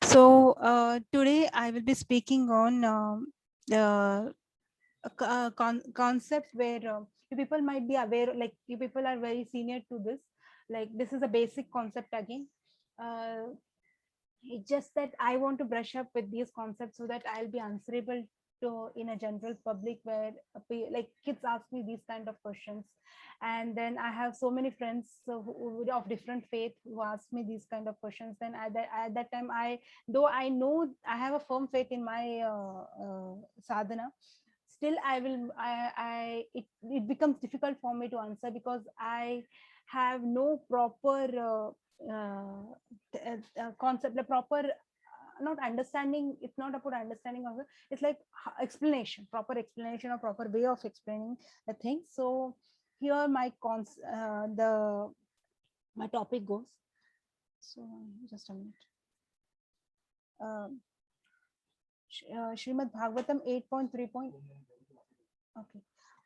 So today I will be speaking on the concept where you people might be aware, like you people are very senior to this. Like this is a basic concept again. Uh, it's just that I want to brush up with these concepts so that I'll be answerable to in a general public where like kids ask me these kind of questions, and then I have so many friends of different faith who ask me these kind of questions. Then at that time, though I know I have a firm faith in my sadhana, still it becomes difficult for me to answer because I have no proper concept, the proper not understanding. It's not about understanding of it, it's like explanation, proper explanation or proper way of explaining the thing. So here my topic goes. So just a minute. Srimad Bhagavatam 8.3. Okay.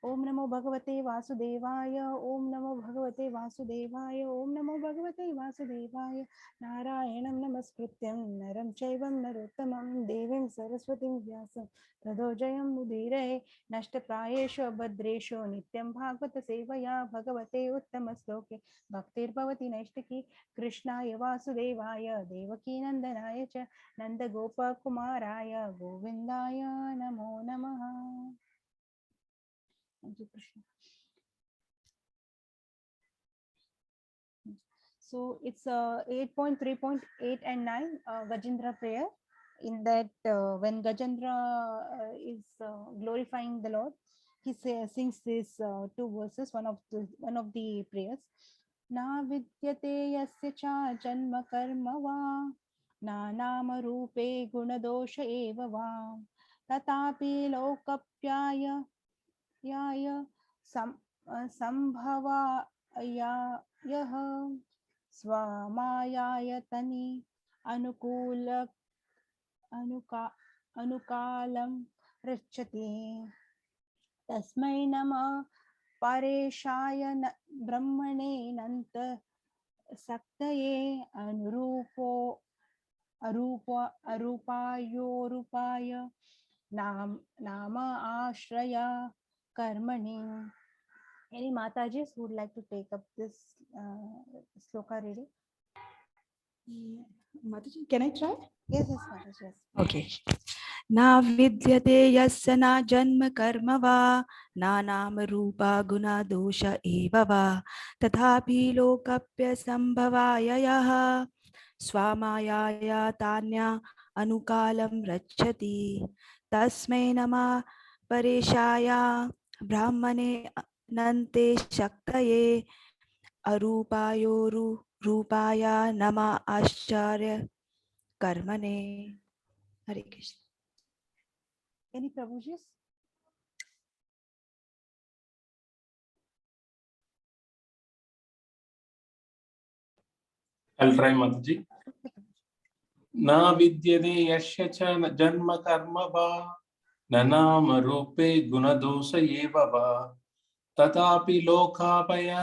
Om Namo Bhagavate Vasudevaya. Om Namo Bhagavate Vasudevaya. Om Namo Bhagavate Vasudevaya. Narayanam Namaskrityam Naram Chaivam Narottamam Devim Saraswatim Vyasam Tadojayam Mudire Nashtaprayeshu Bhadreshu Nityam Bhagavata Sevaya Bhagavate Uttamasloke Bhaktir Bhavati Naishtaki Krishnaya Vasudevaya Devaki Nandanaya Cha Nanda Gopa Kumaraya Govindaya Namo Namaha. Thank you, Krishna. So it's 8.3.8 and 9 Gajendra prayer. In that, when Gajendra is glorifying the Lord, he sings these two verses. One of the prayers. Na vidyate yasya cha janma karma va na nama rupe gunadosha eva va tatapi lokapyaya yaya sambhava yah स्वामायायतनि अनुकालं रक्षति तस्मै नमः परेशाय ब्रह्मणे नन्त सक्तये अरूपायोरूपाय नाम आश्रया कर्मणि. Any Matajis who would like to take up this sloka reading? Mataji, can I try? Yes, Mataji. Yes. Okay. Na vidyate yasya na janma karma va na nama rupa guna dosha eva va tathapi lokapya sambhavaya yaha swamayaya tanya anukalam rachati tasmai nama pareshaya brahmane nante shaktaye arupayoru rupaya nama ascharya karmane. Hare Krishna. Any Prabhujis? I'll try, Mataji. Na vidyade yasya cha janma karma va nanama rupe gunadosa eva va tatapi lokapyaya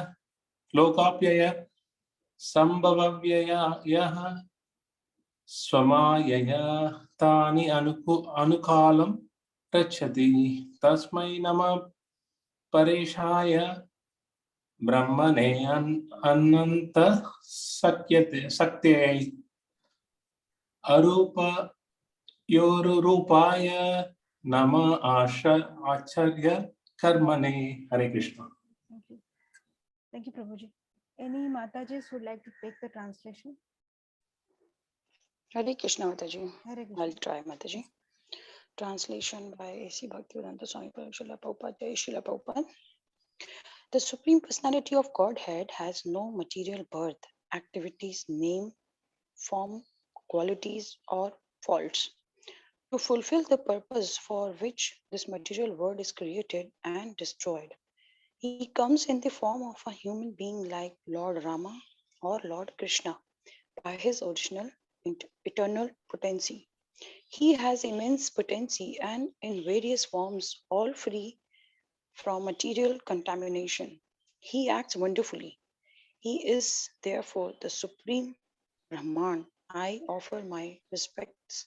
sambhavavyaya yaha swamayaya tani anukalam rachati tasmai nama pareshaya brahmane ananta sakyate arupa yorurupaya nama acharya karmane. Hare Krishna. Thank you. Thank you, Prabhuji. Any Matajis who would like to take the translation? Hare Krishna, Mataji. Hare Krishna. I'll try, Mataji. Translation by A.C. Bhaktivedanta Swami Srila Prabhupada. Jai Srila Prabhupada. The Supreme Personality of Godhead has no material birth, activities, name, form, qualities, or faults. To fulfill the purpose for which this material world is created and destroyed, he comes in the form of a human being like Lord Rama or Lord Krishna by his original eternal potency. He has immense potency and in various forms, all free from material contamination. He acts wonderfully. He is therefore the supreme Brahman I offer my respects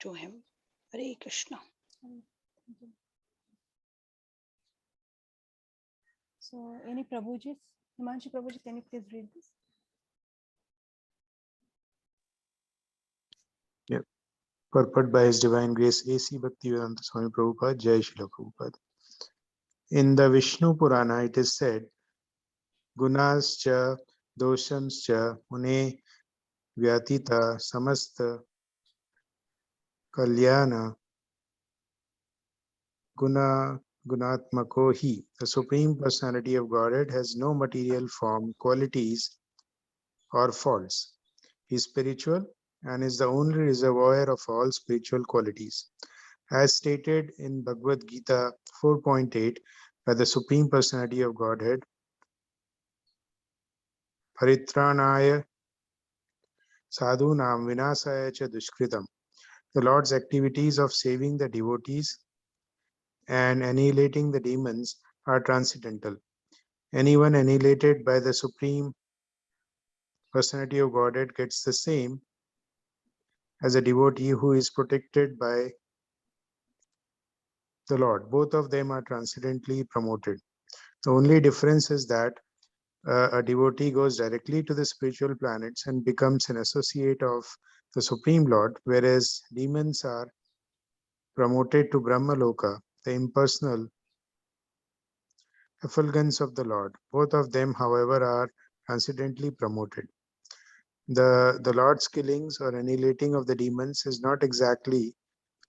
to him. Hare Krishna. Thank you. So, any Prabhujis? Himanshi Prabhuji, can you please read this? Purport by His Divine Grace A.C. Bhaktivedanta Swami Prabhupada, Jai Srila Prabhupada. In the Vishnu Purana, it is said, Gunascha doshamscha mune vyatita samasta kalyana gunatmako hi. The Supreme Personality of Godhead has no material form, qualities, or faults. He is spiritual and is the only reservoir of all spiritual qualities. As stated in Bhagavad Gita 4.8 by the Supreme Personality of Godhead, Paritranaya Sadhunam Vinasaya cha Dushkritam. The Lord's activities of saving the devotees and annihilating the demons are transcendental. Anyone annihilated by the Supreme Personality of Godhead gets the same as a devotee who is protected by the Lord. Both of them are transcendently promoted. The only difference is that a devotee goes directly to the spiritual planets and becomes an associate of the Supreme Lord, whereas demons are promoted to Brahma Loka, the impersonal effulgence of the Lord. Both of them, however, are transcendently promoted. The Lord's killings or annihilating of the demons is not exactly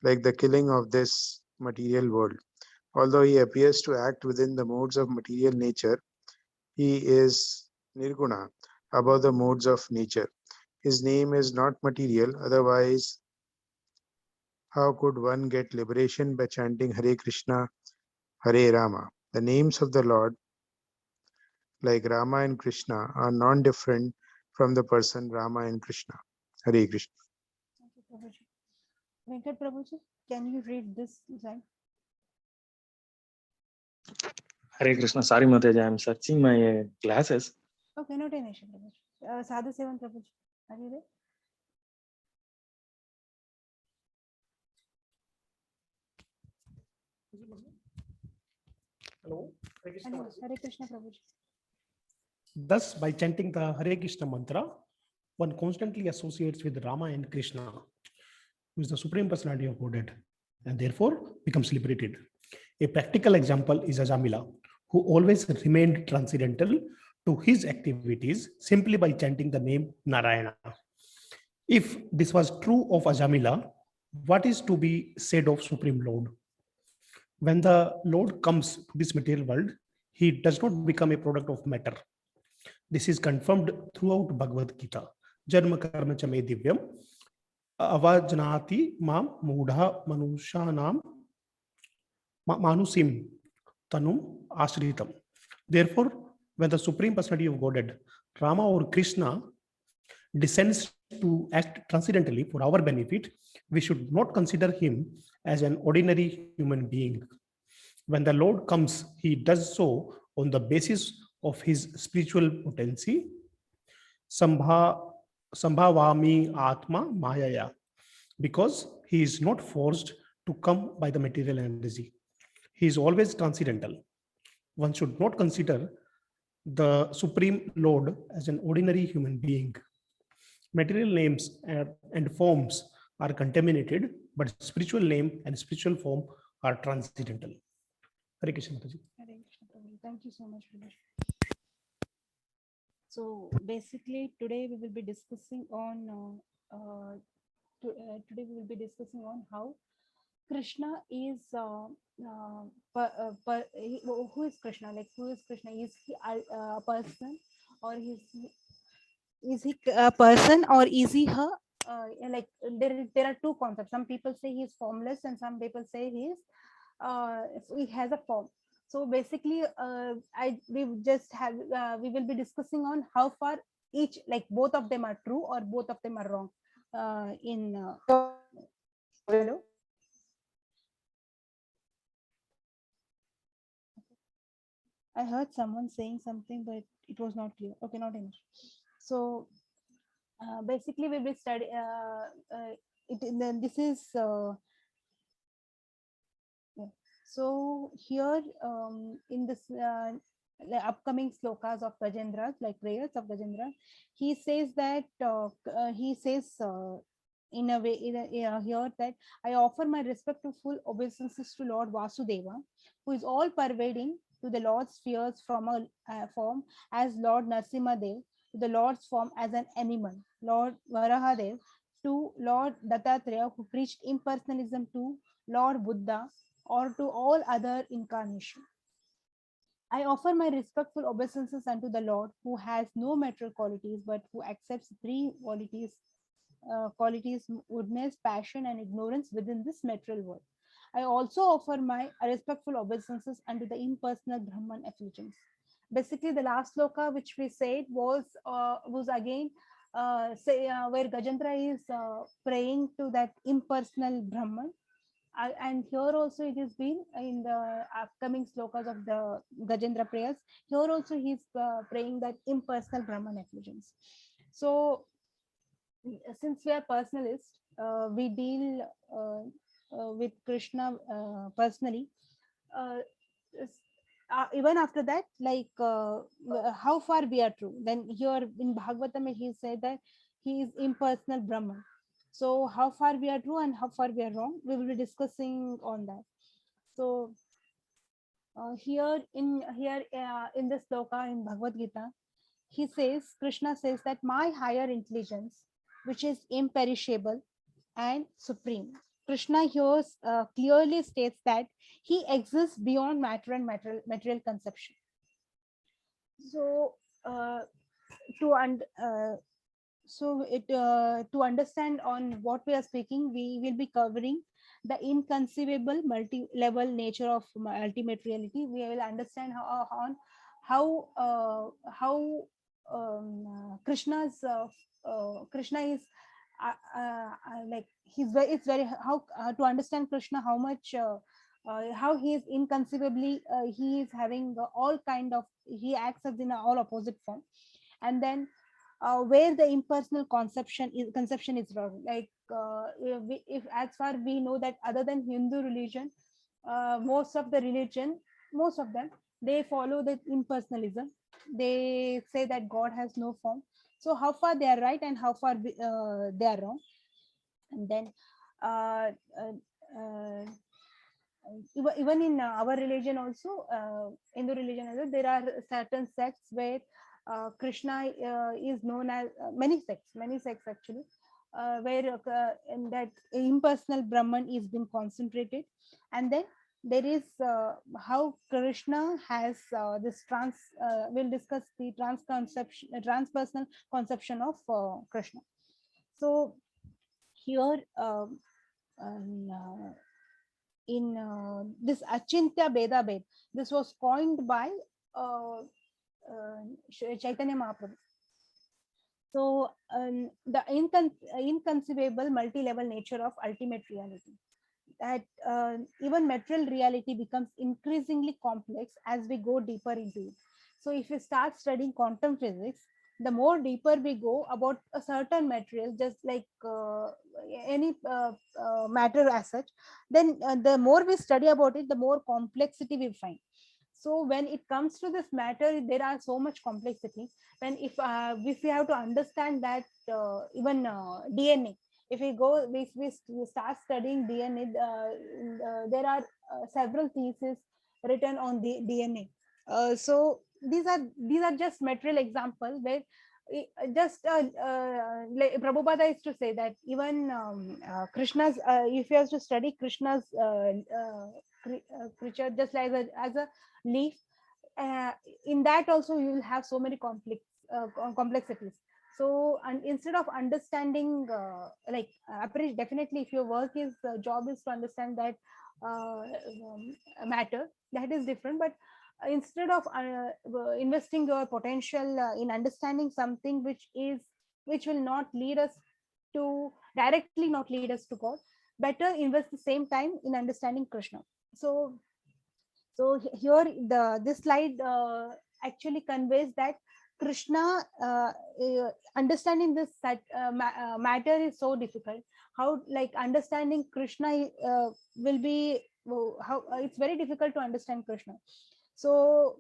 like the killing of this material world. Although he appears to act within the modes of material nature, he is nirguna, above the modes of nature. His name is not material, otherwise, how could one get liberation by chanting Hare Krishna, Hare Rama? The names of the Lord, like Rama and Krishna, are non-different from the person Rama and Krishna. Hare Krishna. Thank you, Prabhuji. Venkat Prabhuji, can you read this line? Hare Krishna. Sorry, Mataji, I'm searching my glasses. Okay, not an issue, Prabhuji. Sadhu Sevan Prabhuji, are you there? Hello, Hare Krishna. Hello, Hare Krishna Prabhuji. Thus, by chanting the Hare Krishna mantra, one constantly associates with Rama and Krishna, who is the Supreme Personality of Godhead, and therefore becomes liberated. A practical example is Ajamila, who always remained transcendental to his activities simply by chanting the name Narayana. If this was true of Ajamila, what is to be said of Supreme Lord? When the Lord comes to this material world, he does not become a product of matter. This is confirmed throughout Bhagavad Gita. Janma karma cha me divyam avajanati mam mudha manushanam manusim tanum asritam. Therefore, when the Supreme Personality of Godhead, Rama or Krishna, descends to act transcendentally for our benefit, we should not consider him as an ordinary human being. When the Lord comes, he does so on the basis of his spiritual potency. Sambhavami Atma Mayaya, because he is not forced to come by the material energy. He is always transcendental. One should not consider the Supreme Lord as an ordinary human being. Material names and forms are contaminated, but spiritual name and spiritual form are transcendental. Hare Krishna. Hare Krishna Prabhuji. Thank you so much, Prabhuji. So basically, today we will be discussing on today we will be discussing on how Krishna is who is Krishna? Like, who is Krishna? Is he a person, or is he a person, or is he her? Like, there are two concepts. Some people say he is formless, and some people say he has a form. So basically, we will be discussing on how far each, like, both of them are true or both of them are wrong. Hello. I heard someone saying something, but it was not clear. Okay, not enough. So basically we will study this is yeah. So here in this the upcoming slokas of Gajendra, like prayers of Gajendra, he says that in a way here that I offer my respectful obeisances to Lord Vasudeva, who is all pervading, to the Lord's spheres from a form as Lord Narsimhadev, to the Lord's form as an animal, Lord Varahadev, to Lord Dattatreya, who preached impersonalism, to Lord Buddha, or to all other incarnation. I offer my respectful obeisances unto the Lord, who has no material qualities, but who accepts three qualities, goodness, passion, and ignorance within this material world. I also offer my respectful obeisances unto the impersonal Brahman effulgence. Basically, the last sloka which we said was again where Gajendra is praying to that impersonal Brahman. And here also it has been in the upcoming slokas of the Gajendra prayers. Here also he's praying that impersonal Brahman effulgence. So since we are personalists, we deal with Krishna personally. Uh, Even after that, like how far we are true. Then here in Bhagavatam, he said that he is impersonal Brahman. So how far we are true and how far we are wrong, we will be discussing on that. So here in this sloka in Bhagavad Gita, he says, Krishna says that my higher intelligence, which is imperishable and supreme. Krishna here clearly states that he exists beyond matter and material conception. So to to understand on what we are speaking, we will be covering the inconceivable multi-level nature of ultimate reality. We will understand how Krishna's Krishna is like it's very how to understand Krishna, how much how he is inconceivably he is having all kind of, he acts as in all opposite form. And then where the impersonal conception is wrong, like if as far we know that other than Hindu religion, most of them, they follow the impersonalism. They say that God has no form. So how far they are right and how far they are wrong. And then uh, uh, even in our religion also, Hindu religion also, there are certain sects where Krishna is known as many sects actually, where in that impersonal Brahman is being concentrated. And then there is how Krishna has this we'll discuss the transpersonal conception of Krishna. So here in this Achintya Beda Bed, this was coined by Chaitanya Mahaprabhu. So the inconceivable multi-level nature of ultimate reality, that even material reality becomes increasingly complex as we go deeper into it. So if we start studying quantum physics, the more deeper we go about a certain material, just like any matter as such, then the more we study about it, the more complexity we find. So when it comes to this matter, there are so much complexity. When if we have to understand that even DNA, if we start studying DNA, there are several theses written on the DNA. So these are just material example where just like Prabhupada used to say that even Krishna's if you have to study Krishna's creature just like as a leaf, in that also you will have so many complexities. So and instead of understanding definitely if your work is job is to understand that matter, that is different. But instead of investing your potential in understanding something which will not lead us to directly not lead us to God, better invest the same time in understanding Krishna. So here this slide actually conveys that Krishna, understanding this matter is so difficult. How, like, understanding Krishna will be, how it's very difficult to understand Krishna. So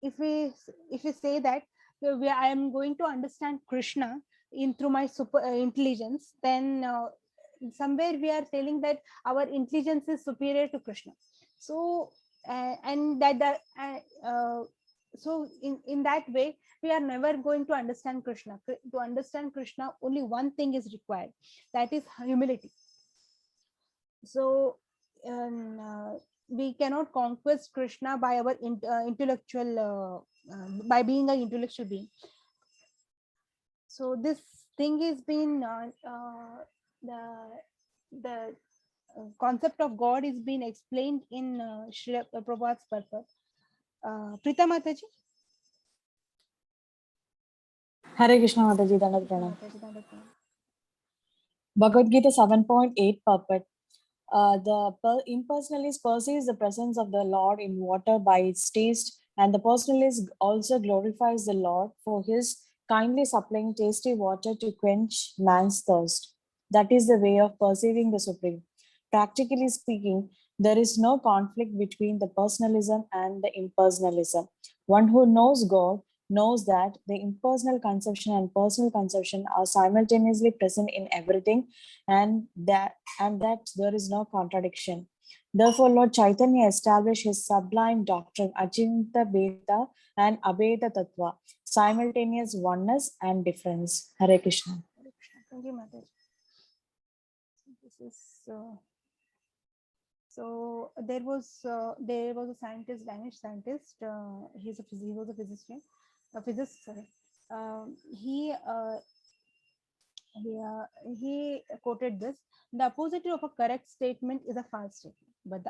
if we say that I am going to understand Krishna in through my super intelligence, then somewhere we are telling that our intelligence is superior to Krishna. So and so in that way we are never going to understand Krishna. To understand Krishna, only one thing is required, that is humility. So we cannot conquest Krishna by our intellectual by being an intellectual being. So this thing is been the concept of God is being explained in Srila Prabhupada's purport. Prita Mataji. Hare Krishna Mataji, Dandavat Pranam. Mataji, Dandavat Pranam. Bhagavad Gita 7.8 purport. The impersonalist perceives the presence of the Lord in water by its taste, and the personalist also glorifies the Lord for his kindly supplying tasty water to quench man's thirst. That is the way of perceiving the Supreme. Practically speaking, there is no conflict between the personalism and the impersonalism. One who knows God knows that the impersonal conception and personal conception are simultaneously present in everything, and that there is no contradiction. Therefore, Lord Chaitanya established his sublime doctrine, Achinta Bheda and Abheda Tattva, simultaneous oneness and difference. Hare Krishna. Thank you, Mataji. This is so there was a scientist, Danish scientist. He was a physician, a physicist. Sorry. He quoted this: the opposite of a correct statement is a false statement, but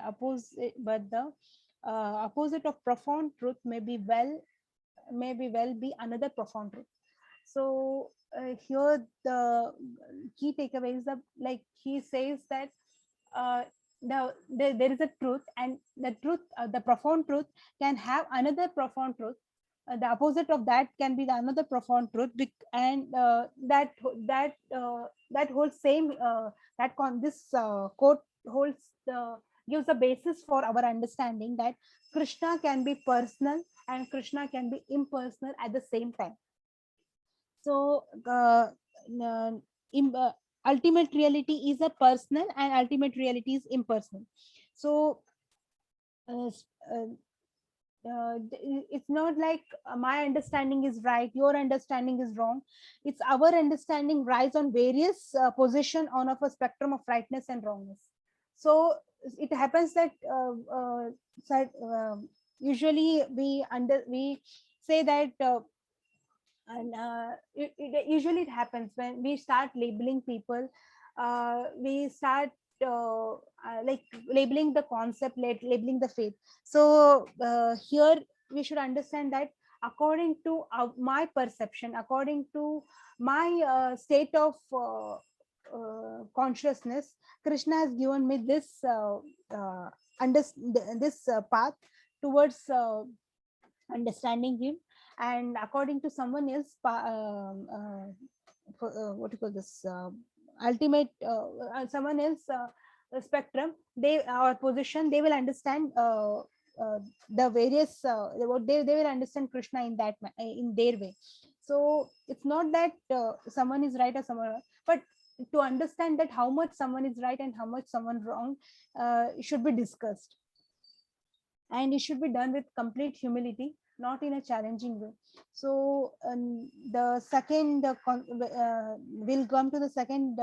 the opposite of profound truth may well be another profound truth. So here the key takeaway is that, like, he says that there is a truth, and the truth, the profound truth can have another profound truth. The opposite of that can be the another profound truth, and that whole same this quote holds the gives a basis for our understanding that Krishna can be personal and Krishna can be impersonal at the same time. So ultimate reality is a personal and ultimate reality is impersonal. So it's not like my understanding is right, your understanding is wrong. It's our understanding rides on various position on of a spectrum of rightness and wrongness. So it happens that usually we say that and usually it happens when we start labeling people. We start like labeling the concept, labeling the faith. So here we should understand that according to my perception, according to my state of consciousness, Krishna has given me this path towards understanding him. And according to someone else, what do you call this, ultimate someone else spectrum, they our position, they will understand the various what they will understand Krishna in that in their way. So it's not that someone is right or someone wrong, but to understand that how much someone is right and how much someone wrong should be discussed, and it should be done with complete humility, not in a challenging way. So the second we'll come to the second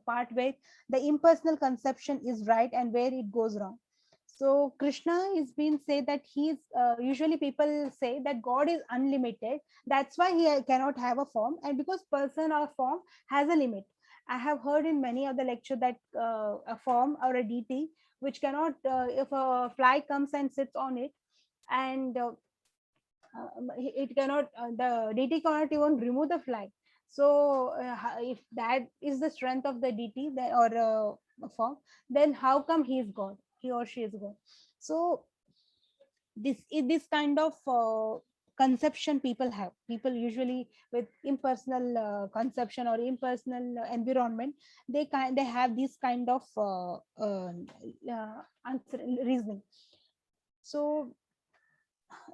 part where the impersonal conception is right and where it goes wrong. So Krishna is being said that he's usually people say that God is unlimited, that's why he cannot have a form, and because person or form has a limit. I have heard in many of the lecture that a form or a deity which cannot if a fly comes and sits on it, and it cannot the deity cannot even remove the fly. So if that is the strength of the deity or form, then how come he is God, he or she is God? So this kind of conception people have. People usually with impersonal conception or impersonal environment, they have this kind of reasoning. So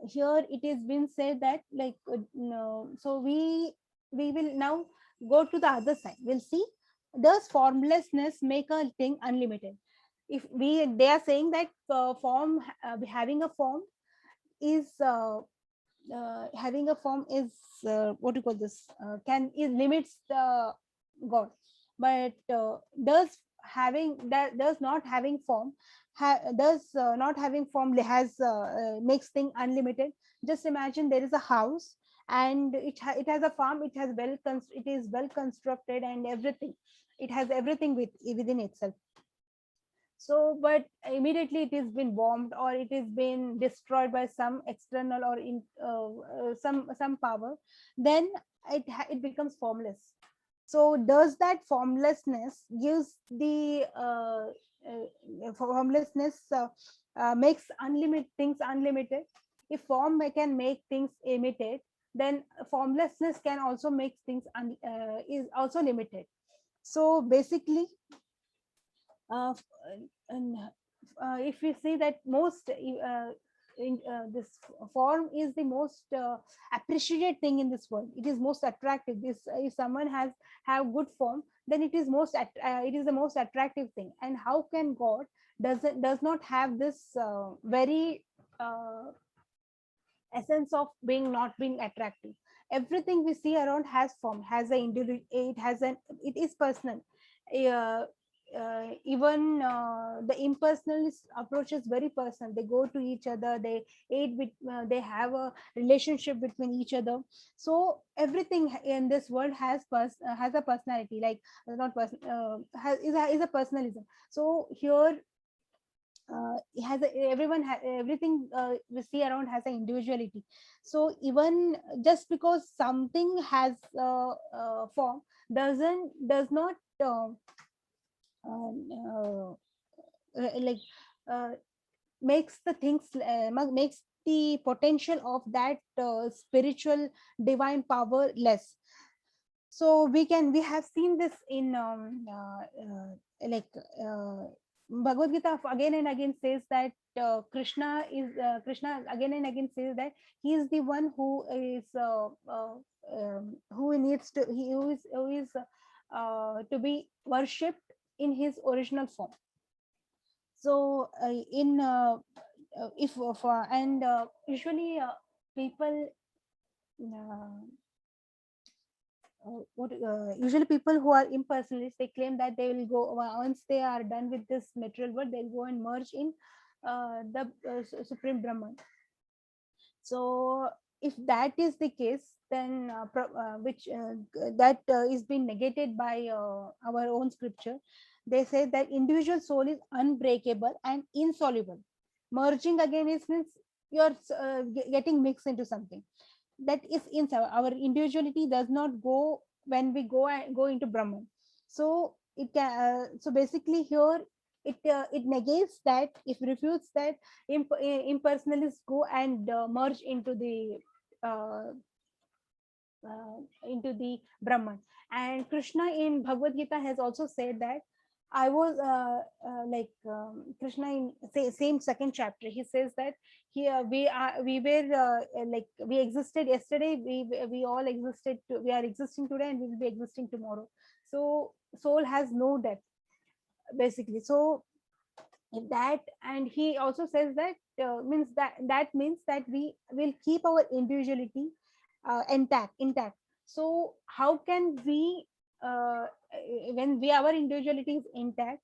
here it is been said that like no, so we will now go to the other side. We'll see, does formlessness make a thing unlimited? If we they are saying that having a form is having a form is what do you call this can is limits the god. But does not having form does not having form has makes thing unlimited? Just imagine there is a house, and it has a farm, it has it is well constructed and everything, it has everything within itself. So but immediately it is been bombed or it is been destroyed by some external or some power, then it becomes formless. So does that formlessness gives the formlessness makes unlimited things unlimited? If can make things limited, then formlessness can also make things is also limited. So basically f- and if we see that most this form is the most appreciated thing in this world, it is most attractive. This if someone have good form, then it is it is the most attractive thing. And how can god does not have this very uh, essence of being not being attractive? Everything we see around has form, has a individual, it has an, it is personal. uh, Even the impersonalist approach is very personal. They go to each other, they aid with they have a relationship between each other. So everything in this world has a personality, like not person is a personalism. So here it has everything we see around has an individuality. So even just because something has form does not uh, like uh, makes the things makes the potential of that spiritual divine power less. So we have seen this in like Bhagavad Gita again and again says that Krishna again and again says that he is the one who is who needs to who is to be worshipped in his original form. So in if for and usually people usually people who are impersonalists, they claim that they will go once they are done with this material world, they'll go and merge in the supreme Brahman. So if that is the case, then which that is being negated by our own scripture. They say that individual soul is unbreakable and insoluble. Merging again is means you're getting mixed into something that is inside. Our individuality does not go when we go into Brahman. So it can so basically here it negates that, if refutes that impersonalists go and merge uh, into the Brahman. And Krishna in Bhagavad Gita has also said that I was Krishna in same second chapter. He says that here we were like we existed yesterday. We all existed. We are existing today, and we will be existing tomorrow. So soul has no death, basically. So if that, and he also says that means that we will keep our individuality intact. So how can we when we our individuality is intact,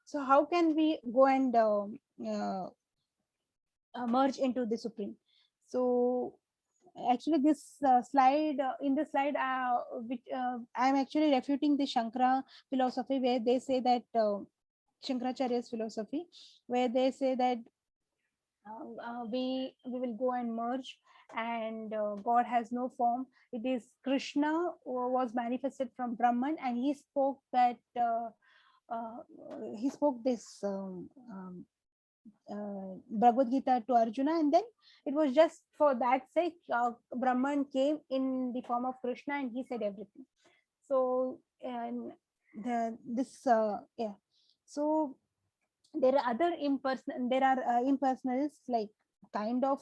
so how can we go and merge into the supreme? So actually this slide in this slide which I'm actually refuting the Shankara philosophy, where they say that Shankaracharya's philosophy, where they say that we will go and merge, and God has no form. It is Krishna who was manifested from Brahman, and he spoke that uh, he spoke this Bhagavad Gita to Arjuna, and then it was just for that sake Brahman came in the form of Krishna and he said everything. So and so there are other impersonals, like kind of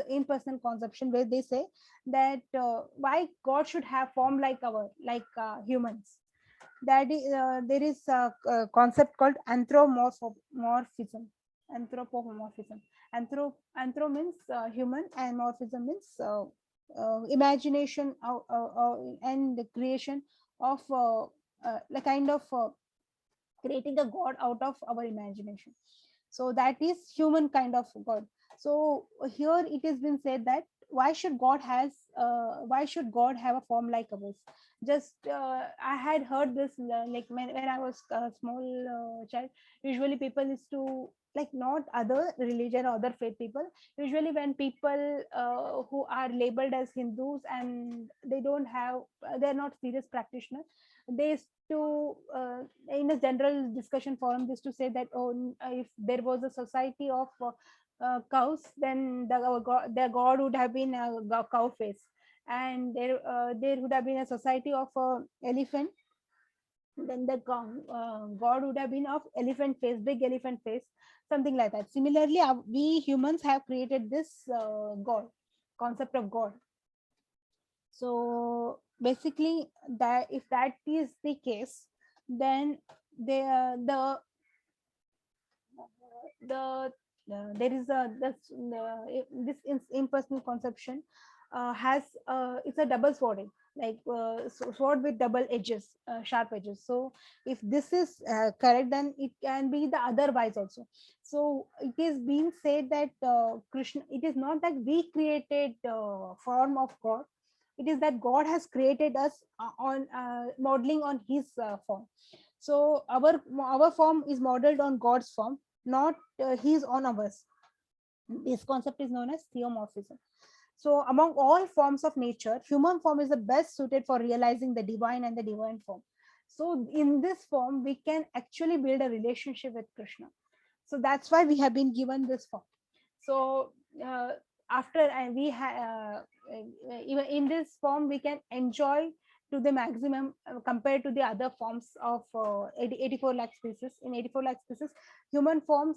impersonal conception, where they say that why God should have form like humans. That is, there is a concept called anthropomorphism. Anthropomorphism. Anthro means human, and morphism means imagination and the creation of the kind of creating a god out of our imagination. So that is human kind of god. So here it has been said that why should god have a form like ours? Just I had heard this like when I was a small child. Usually people used to, like, not other religion or other faith people, usually when people who are labeled as Hindus and they don't have they're not serious practitioners, they used to in a general discussion forum used to say that, oh, if there was a society of cows, then their god would have been a cow face, and there would have been a society of elephant, then the god would have been of elephant face, big elephant face, something like that. Similarly, we humans have created this god, concept of god. So basically, that if that is the case, then there is this impersonal conception has it's a double sword, like sword with double edges, sharp edges. So if this is correct, then it can be the otherwise also. So it is being said that Krishna, it is not that we created form of god, it is that god has created us on modeling on his form. So our form is modeled on god's form, not his on ours. This concept is known as theomorphism. So among all forms of nature, human form is the best suited for realizing the divine and the divine form. So in this form, we can actually build a relationship with Krishna. So that's why we have been given this form. So after even in this form, we can enjoy to the maximum compared to the other forms of 84 lakh species. In 84 lakh species, human forms,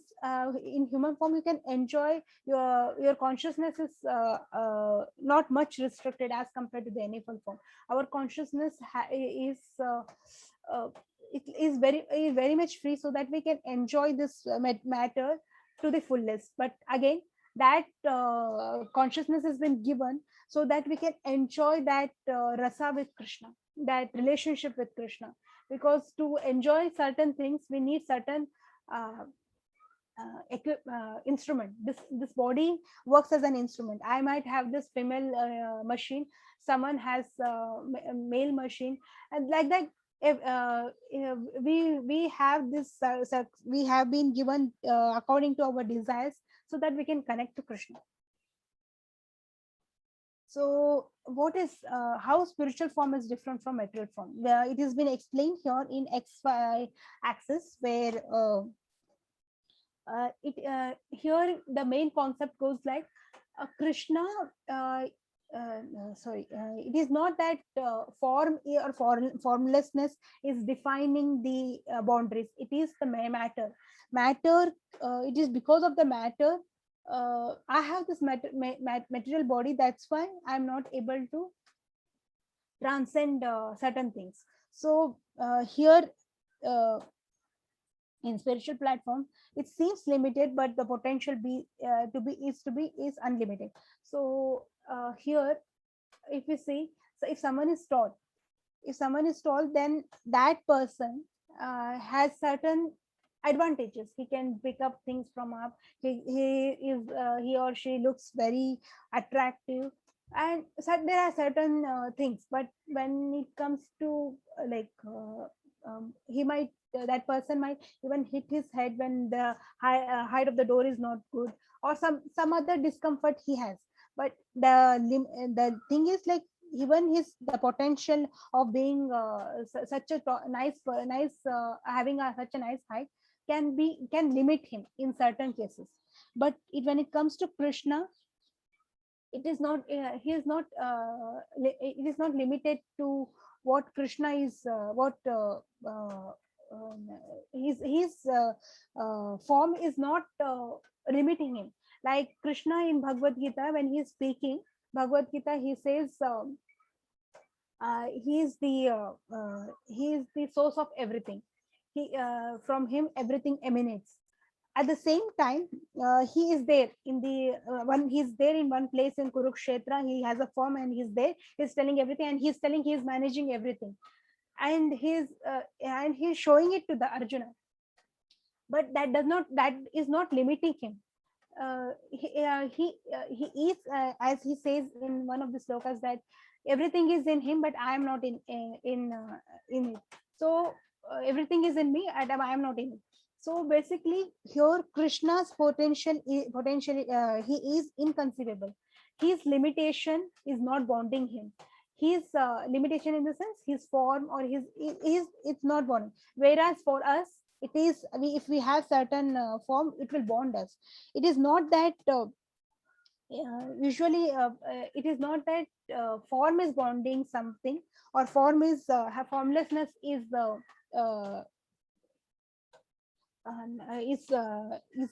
in human form, you can enjoy your consciousness is not much restricted as compared to the animal form. Our consciousness is it is very much free, so that we can enjoy this matter to the fullest. But again, that consciousness has been given so that we can enjoy that rasa with Krishna, that relationship with Krishna. Because to enjoy certain things, we need certain instrument. This body works as an instrument. I might have this female machine, someone has male machine, and like that. If we have this we have been given according to our desires, so that we can connect to Krishna. So what is how spiritual form is different from material form? It has been explained here in XY axis, where here the main concept goes like Krishna. It is not that form or formlessness is defining the boundaries. It is the matter. It is because of the matter. I have this material body. That's why I'm not able to transcend certain things. So here. In spiritual platform, it seems limited, but the potential is unlimited. So here, if we see, so if someone is tall, then that person has certain advantages. He can pick up things from up. He or she looks very attractive, and so there are certain things. But when it comes to he might that person might even hit his head when the height of the door is not good, or some other discomfort he has. But the thing is, like, even the potential of being such a nice having such a nice height, can limit him in certain cases. But when it comes to Krishna, it is not he is not it is not limited to what Krishna is what um, his form is not limiting him. Like Krishna in Bhagavad Gita, when he is speaking Bhagavad Gita, he says he is the source of everything. From him everything emanates. At the same time, he is there in the one. He's there in one place in Kurukshetra. He has a form and he's there. He's telling everything, and he's telling he's managing everything, and he's showing it to the Arjuna. But that is not limiting him. He is as he says in one of the slokas, that everything is in him, but I am not in it. So everything is in me, and I am not in it. So basically, here Krishna's potential, he is inconceivable. His limitation is not bonding him. His limitation in the sense, his form or it's not bonding. Whereas for us, it is, if we have certain form, it will bond us. It is not that usually it is not that form is bonding something, or form is formlessness is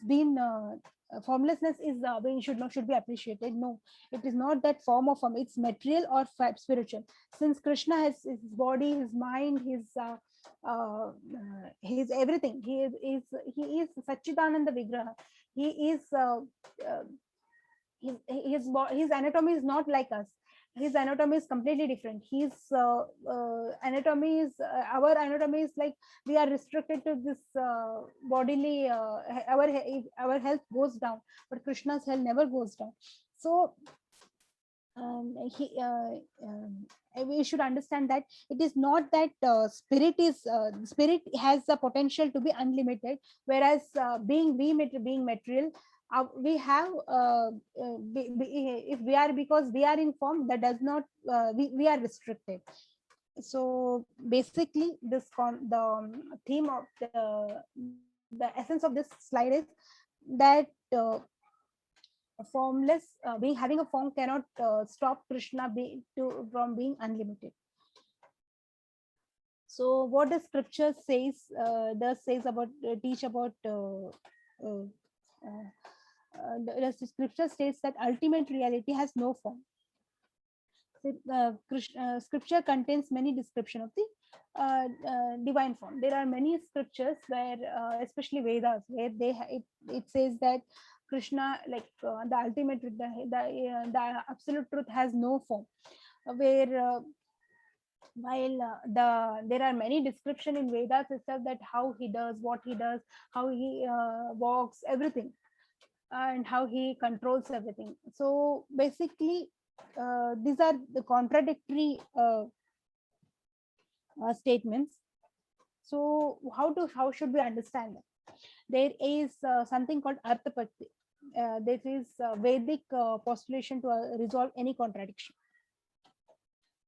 been formlessness is being should be appreciated. No, it is not that form of form. It's material or spiritual. Since Krishna has his body, his mind, his everything. He is Satchidananda Vigraha. He is his anatomy is not like us. His anatomy is completely different. His anatomy is our anatomy is like, we are restricted to this bodily our health goes down, but Krishna's health never goes down. So we should understand that it is not that spirit has the potential to be unlimited, whereas being material, we have if we are, because we are in form, that does not we are restricted. So basically the theme of the essence of this slide is that formless having a form cannot stop Krishna from being unlimited. So what the scripture says about teach about the scripture states that ultimate reality has no form. Scripture contains many description of the divine form. There are many scriptures where, especially Vedas, where it says that Krishna, like the ultimate, the absolute truth has no form. Where while there are many description in Vedas itself, that how he does, what he does, how he walks, everything, and how he controls everything. So basically these are the contradictory statements. So how should we understand them? There is something called Arthapatti. This is Vedic postulation to resolve any contradiction.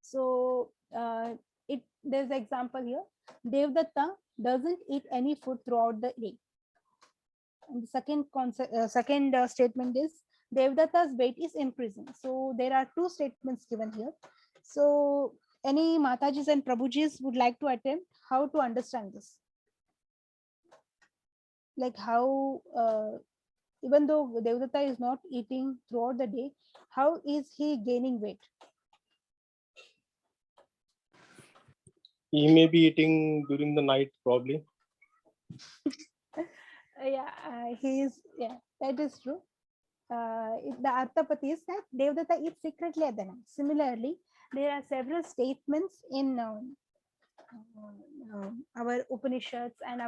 So there's an example here. Devdatta doesn't eat any food throughout the day. And the second statement is Devdatta's weight is increasing. So there are two statements given here. So any Matajis and Prabhujis would like to attempt how to understand this? Like how, even though Devdatta is not eating throughout the day, how is he gaining weight? He may be eating during the night, probably. Yeah, that is true. The Arthapati is that Devdatta eats secretly at the night. Similarly, there are several statements in our Upanishads and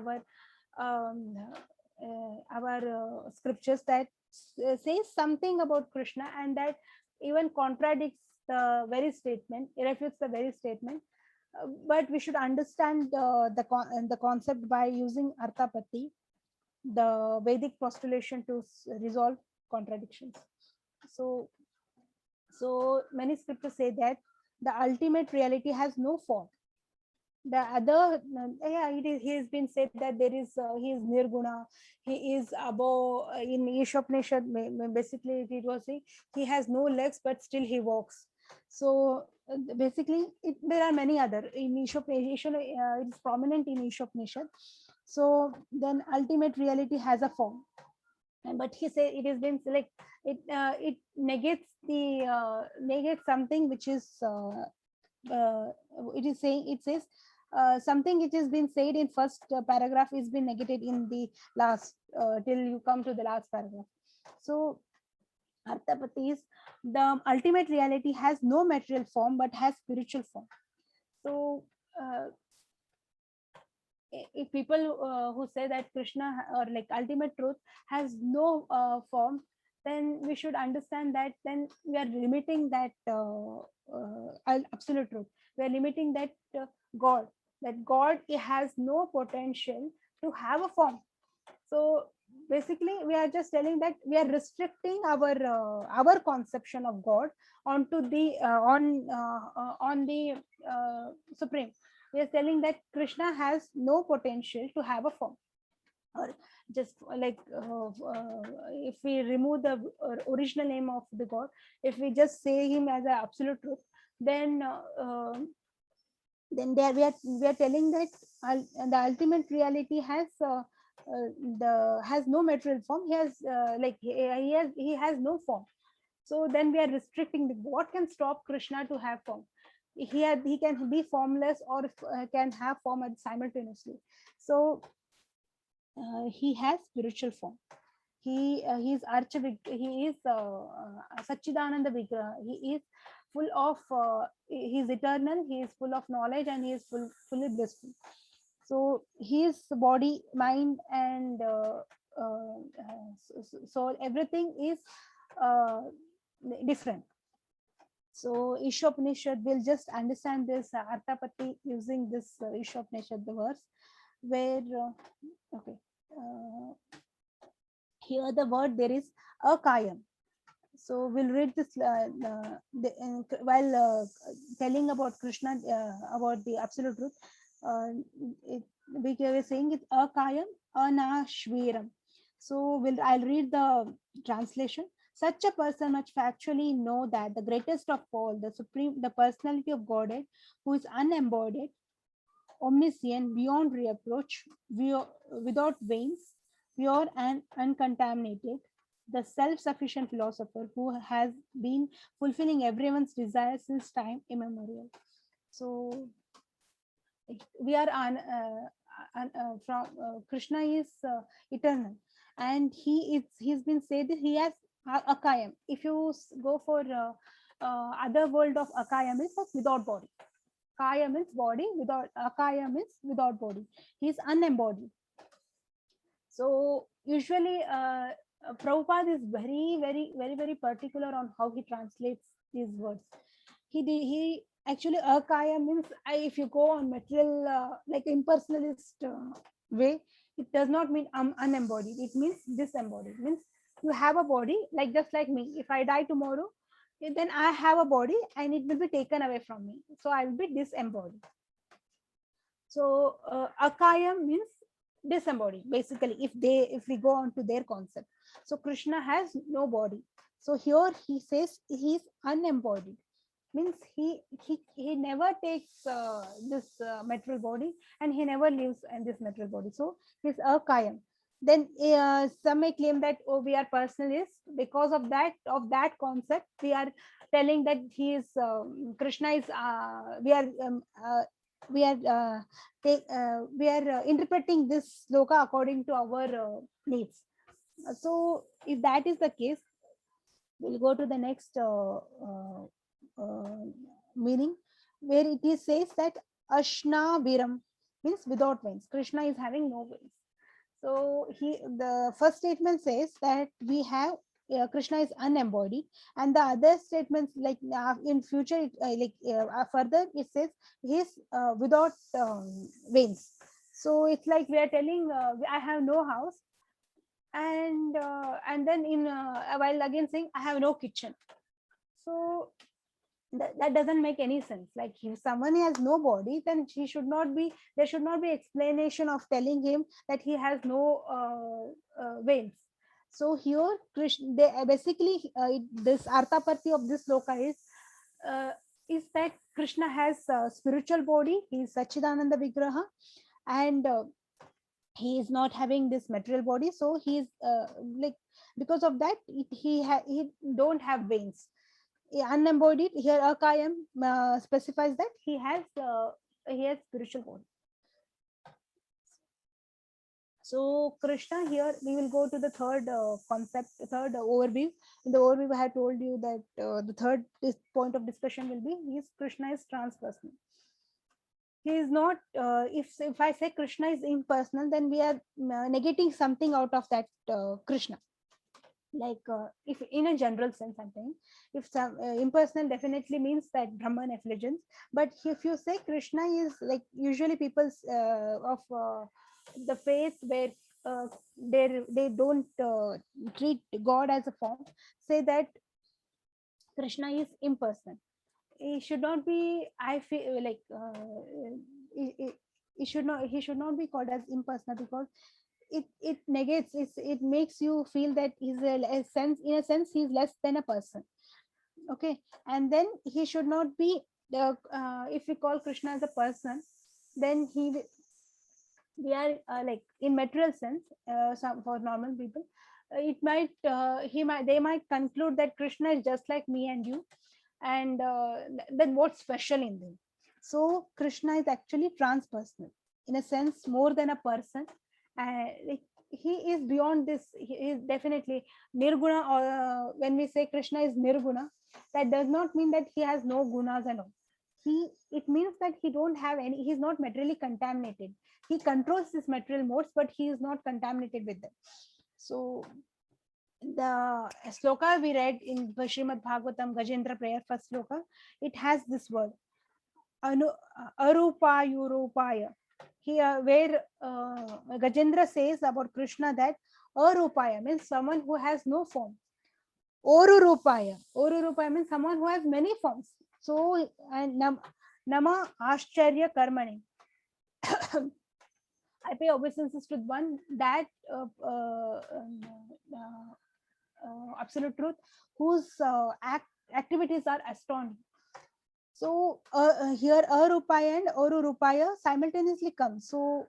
our scriptures that says something about Krishna, and that even contradicts the very statement, refutes the very statement. But we should understand the concept by using Arthapatti, the Vedic postulation to resolve contradictions. So many scriptures say that the ultimate reality has no form. The other, yeah, he has been said that there is he is nirguna, he is above in Ishopnishad. Basically, it was saying he has no legs but still he walks. So basically, there are many other in Ishopnishad. It's prominent in Ishopnishad. So then, ultimate reality has a form, but he said it has been like it negates the negates something which is. It is saying, it says something which has been said in first paragraph is been negated in the last till you come to the last paragraph. So Arthapati is the ultimate reality has no material form but has spiritual form. So if people who say that Krishna or like ultimate truth has no form, then we should understand that then we are limiting that absolute truth. We are limiting that God, that God has no potential to have a form. So basically, we are just telling that we are restricting our conception of God onto the on the supreme. We are telling that Krishna has no potential to have a form, or just like if we remove the original name of the God, if we just say him as an absolute truth, then there we are telling that the ultimate reality has has no material form. He has like he has no form. So then we are restricting what can stop Krishna to have form. He can be formless or can have form simultaneously. So he has spiritual form. He is he is Sachidananda Vigraha. He is full of he is eternal, he is full of knowledge, and he is fully blissful. So his body, mind, and so everything is different. So Ishopanishad will just understand this Arthapati using this Ishopanishad, the verse where okay here the word there is akayam. So we'll read this while telling about Krishna, about the absolute truth. We were saying it's akayam anashviram. So I'll read the translation. Such a person must factually know that the greatest of all, the supreme, the personality of Godhead, who is unembodied, omniscient, beyond reproach, without veins, pure and uncontaminated, the self-sufficient philosopher who has been fulfilling everyone's desire since time immemorial. So we are from Krishna is eternal, and he's been said that he has akayam. If you go for other world of akayam, is without body. Kaya means body, without akaya means without body. He is unembodied. So usually Prabhupada is very particular on how he translates these words. He actually akaya means if you go on material like impersonalist way, it does not mean unembodied. It means disembodied. Means you have a body like just like me. If I die tomorrow, then I have a body and it will be taken away from me. So I will be disembodied. So akaya means disembodied. Basically, if we go on to their concept. So Krishna has no body. So here he says he is unembodied. Means he never takes this material body, and he never lives in this material body. So he's akayam. Then some may claim that we are personalists. Because of that concept, we are telling that he is Krishna is we are interpreting this sloka according to our needs. So if that is the case, we'll go to the next meaning, where it is says that Ashna Viram means without veins. Krishna is having no veins. So the first statement says that we have Krishna is unembodied, and the other statements like in future further it says he is without veins. So it's like we are telling I have no house, and then in while again saying I have no kitchen. So that doesn't make any sense. Like if someone has no body, then he should not be, there should not be explanation of telling him that he has no veins. So here Krishna, they basically this arthapati of this sloka uh, is that Krishna has a spiritual body, he is Sachidananda Vigraha, and he is not having this material body, so he is like, because of that he don't have veins. Unembodied here, Akayam specifies that he has spiritual body. So Krishna, here we will go to the third concept, third overview. In the overview, I had told you that the third point of discussion will be Krishna is transpersonal. He is not. If I say Krishna is impersonal, then we are negating something out of that Krishna. Like if in a general sense, I'm saying, if some impersonal definitely means that Brahman effulgence, but if you say Krishna is like, usually people of the faith where they don't treat God as a form, say that Krishna is impersonal. He should not be, I feel like he should not be called as impersonal, because it negates, it makes you feel that he's a sense, in a sense he's less than a person. Okay, and then he should not be if we call Krishna as a person, then we are like in material sense, some for normal people, it might they might conclude that Krishna is just like me and you, and then what's special in them? So Krishna is actually transpersonal, in a sense more than a person. Like he is beyond this, he is definitely nirguna, or when we say Krishna is nirguna, that does not mean that he has no gunas and all. It means that he don't have any, he's not materially contaminated. He controls his material modes, but he is not contaminated with them. So the sloka we read in Srimad Bhagavatam, Gajendra prayer, first sloka, it has this word arupayurupaya. Here where Gajendra says about Krishna that arupaya means someone who has no form. Orurupaya means someone who has many forms. So and nama ascharya karmani. I pay obeisances to one, that absolute truth, whose activities are astounding. So here Arupaya and Orurupaya simultaneously come. So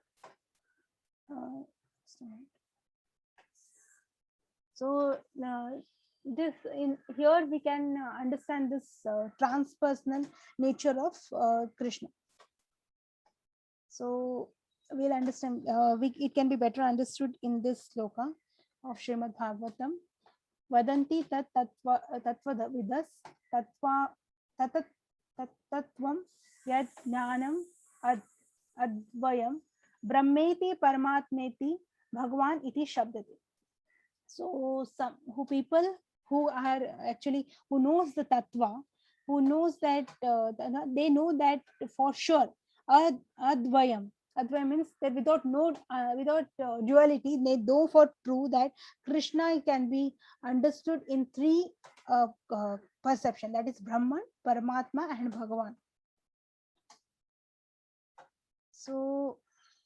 this in here we can understand this transpersonal nature of Krishna. So we'll understand, it can be better understood in this sloka of Srimad Bhagavatam. Vadanti tat tatva vidas tatva tatvam yad jnanam advayam brahmeti paramatmeti bhagwan iti shabdati. So some people who are actually, who knows the tattva, who knows that they know that for sure advayam means that without duality, they know for true that Krishna can be understood in three perception, that is Brahman, Paramatma and Bhagavan. So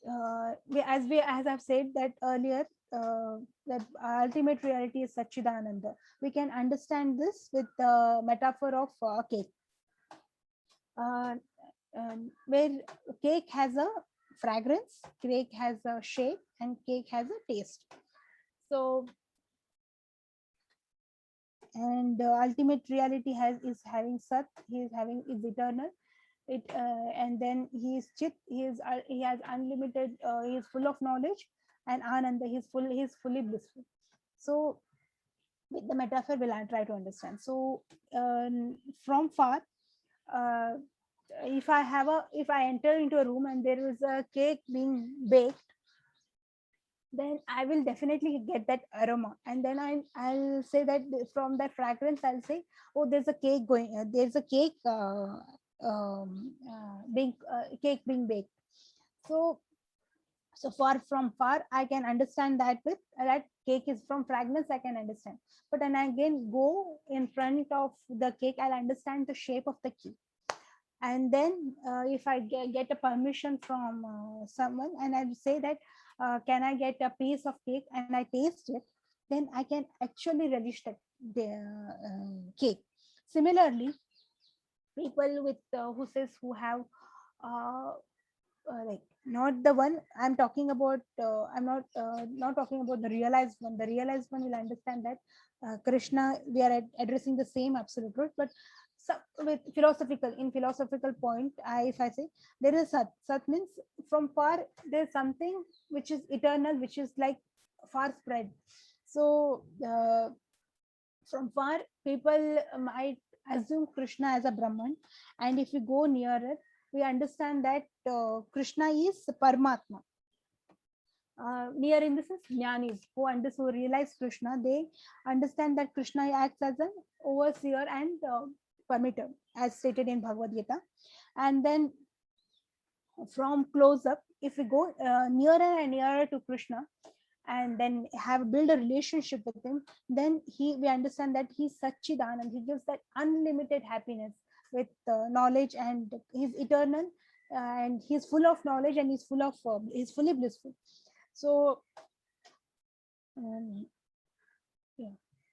as I've said that earlier, that ultimate reality is Sachidananda. We can understand this with the metaphor of cake, where cake has a fragrance, cake has a shape, and cake has a taste. So, and the ultimate reality is having Sat, is eternal. It and then he is Chit, he has unlimited, he is full of knowledge, and Ananda, he is fully blissful. So with the metaphor we'll try to understand. So from far, if I enter into a room and there is a cake being baked, then I will definitely get that aroma, and then I'll say that from that fragrance I'll say, oh, there's a cake there's a cake cake being baked. So So from far, I can understand that with that cake is from fragrance, I can understand. But when I again go in front of the cake, I'll understand the shape of the cake. And then if I get a permission from someone and I say that, can I get a piece of cake, and I taste it, then I can actually relish that the cake. Similarly, people with who have like not the one I'm talking about, I'm not talking about the realized one. The realized one will understand that Krishna, we are addressing the same absolute truth, but with philosophical point, if I say there is sat means from far there's something which is eternal, which is like far spread. So from far, people might assume Krishna as a Brahman, and if we go nearer, we understand that Krishna is Paramatma. Near in this is Jnanis, who realize Krishna. They understand that Krishna acts as an overseer and permitter, as stated in Bhagavad Gita. And then from close up, if we go nearer and nearer to Krishna, and then build a relationship with him, then we understand that he's Satchidanand. He gives that unlimited happiness with knowledge, and he's eternal, and he's full of knowledge, and he's fully blissful. So yeah,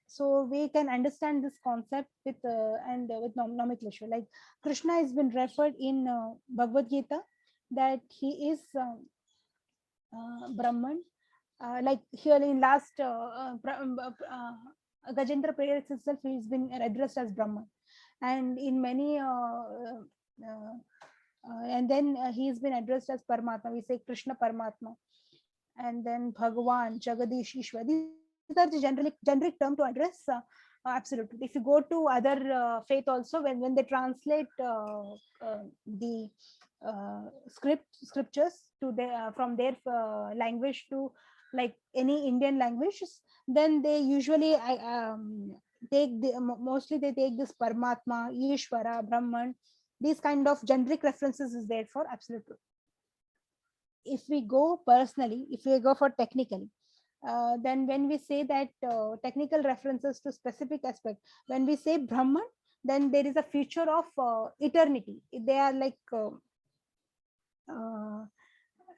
so we can understand this concept with with nomenclature. Like Krishna has been referred in Bhagavad Gita that he is Brahman. Like here in last Gajendra prayers itself, he's been addressed as Brahman, and in many and then he's been addressed as Paramatma. We say Krishna Paramatma, and then Bhagavan, Jagadish, Ishwar. These are the generic term to address absolute truth. If you go to other faith also, when they translate the scriptures to from their language to like any Indian languages, then they usually mostly they take this Paramatma, Ishvara, Brahman. These kind of generic references is there for absolute truth. If we go personally, if we go for technically, then when we say that technical references to specific aspect, when we say Brahman, then there is a feature of eternity. They are like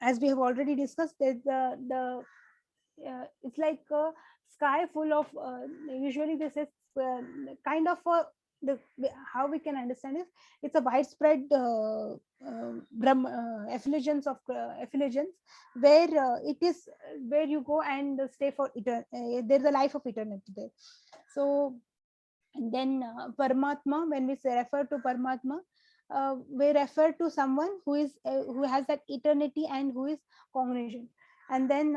as we have already discussed, there's it's like a sky full of usually this is kind of how we can understand is it's a widespread effulgence of effulgence, where it is where you go and stay for there's a life of eternity there. So and then Paramatma, when we refer to Paramatma, we refer to someone who is who has that eternity and who is cognizant. And then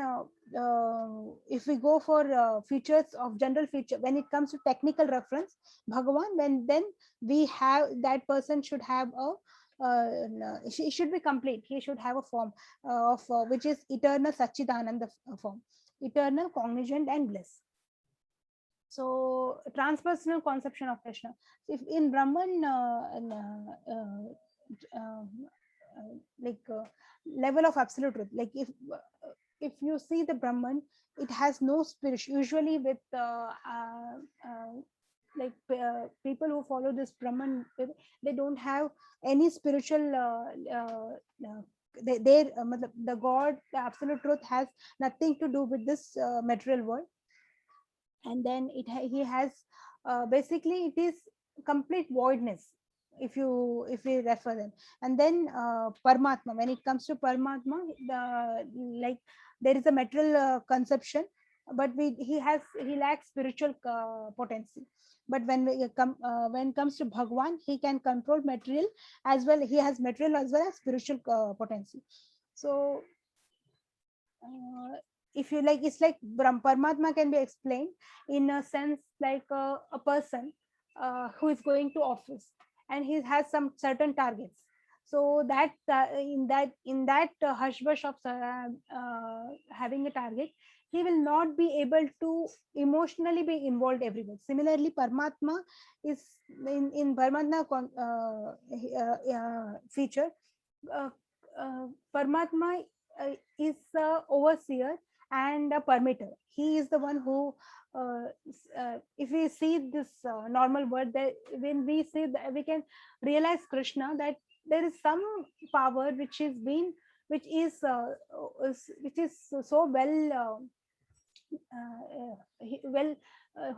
if we go for features of general feature, when it comes to technical reference, Bhagavan, then we have that person should have a he should be complete. He should have a form of which is eternal Satchidananda form, eternal, cognizant, and bliss. So transpersonal conception of Krishna. If in Brahman level of absolute truth, like if you see the Brahman, it has no spirit. Usually with people who follow this Brahman, they don't have any spiritual the God, the absolute truth has nothing to do with this material world. And then he has basically it is complete voidness if we refer them. And then Paramatma, when it comes to Paramatma, like there is a material conception, but he lacks spiritual potency. But when it comes to Bhagwan, he can control material as well. He has material as well as spiritual potency. So if you like, it's like Paramatma can be explained in a sense like a person who is going to office and he has some certain targets. So that in that hush-hush of having a target, he will not be able to emotionally be involved everywhere. Similarly, Paramatma is in Paramatma feature. Paramatma is a overseer and a permitter. He is the one who, if we see this normal word, that when we see that, we can realize Krishna, that there is some power which is being, which is so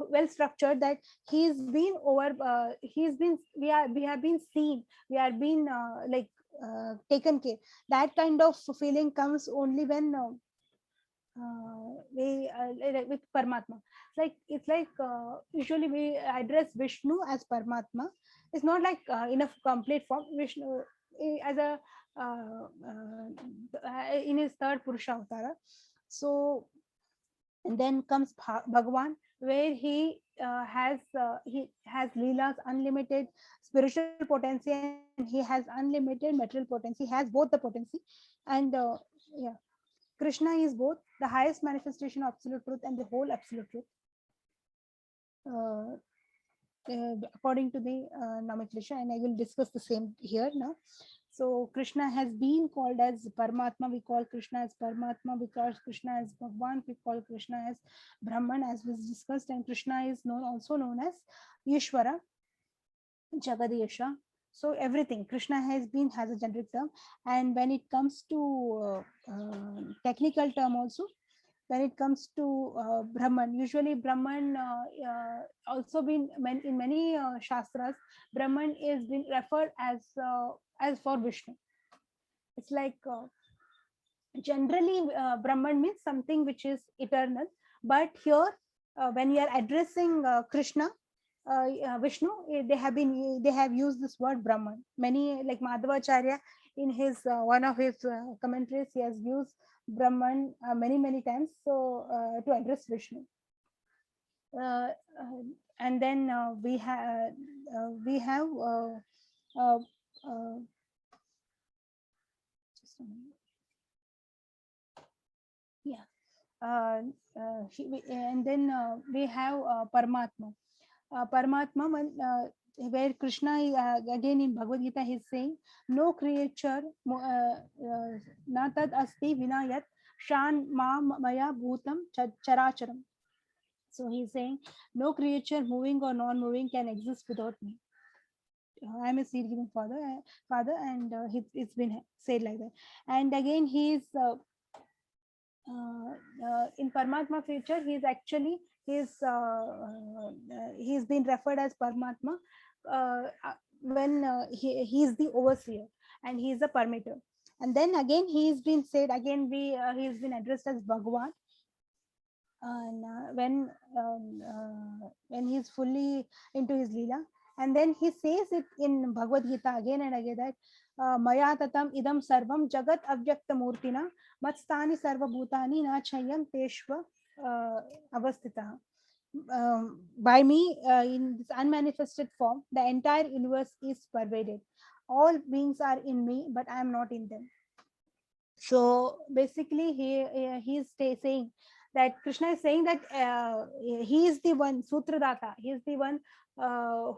well structured, that he's been over he's been we have been seen, we are being taken care. That kind of feeling comes only when with Paramatma. It's like usually we address Vishnu as Paramatma. It's not like enough complete form. Vishnu as a in his third Purusha Avatara. So, and then comes Bhagavan, where he has Leela's unlimited spiritual potency, and he has unlimited material potency. He has both the potency, and yeah, Krishna is both the highest manifestation of absolute truth and the whole absolute truth, according to the nomenclature, and I will discuss the same here now. So Krishna has been called as Paramatma. We call Krishna as Paramatma. We call Krishna as Bhagwan. We call Krishna as Brahman, as was discussed. And Krishna is also known as Yeshwara, Jagadesha. So everything, Krishna has a generic term. And when it comes to technical term also, when it comes to Brahman, usually Brahman also been in many shastras, Brahman is been referred as for Vishnu. It's like generally Brahman means something which is eternal, but here when you are addressing Krishna, Vishnu, they have used this word Brahman. Many, like Madhavacharya, in his one of his commentaries, he has used Brahman many times, so to address Vishnu. And then we have just a minute. Yeah. And then we have Paramatma. Paramatma, where Krishna again in Bhagavad Gita, he's saying, no creature na tad asti vinayat shan ma maya bhutam characharam. So he's saying, no creature moving or non-moving can exist without me. I'm a seed giving father, and it's been said like that. And again, he's in Paramatma future, he's actually he's been referred as Paramatma when he's the overseer and he's a permitter. And then again, he's been said again, he's been addressed as Bhagavan. And when he's fully into his Leela, and then he says it in Bhagavad Gita again and again that Maya tatam idam sarvam jagat avyakta murtina matstani sarva bhutani na chayam teshva avastita. By me, in this unmanifested form, the entire universe is pervaded. All beings are in me, but I am not in them. So basically, he's saying that Krishna is saying that he is the one, Sutradata, he is the one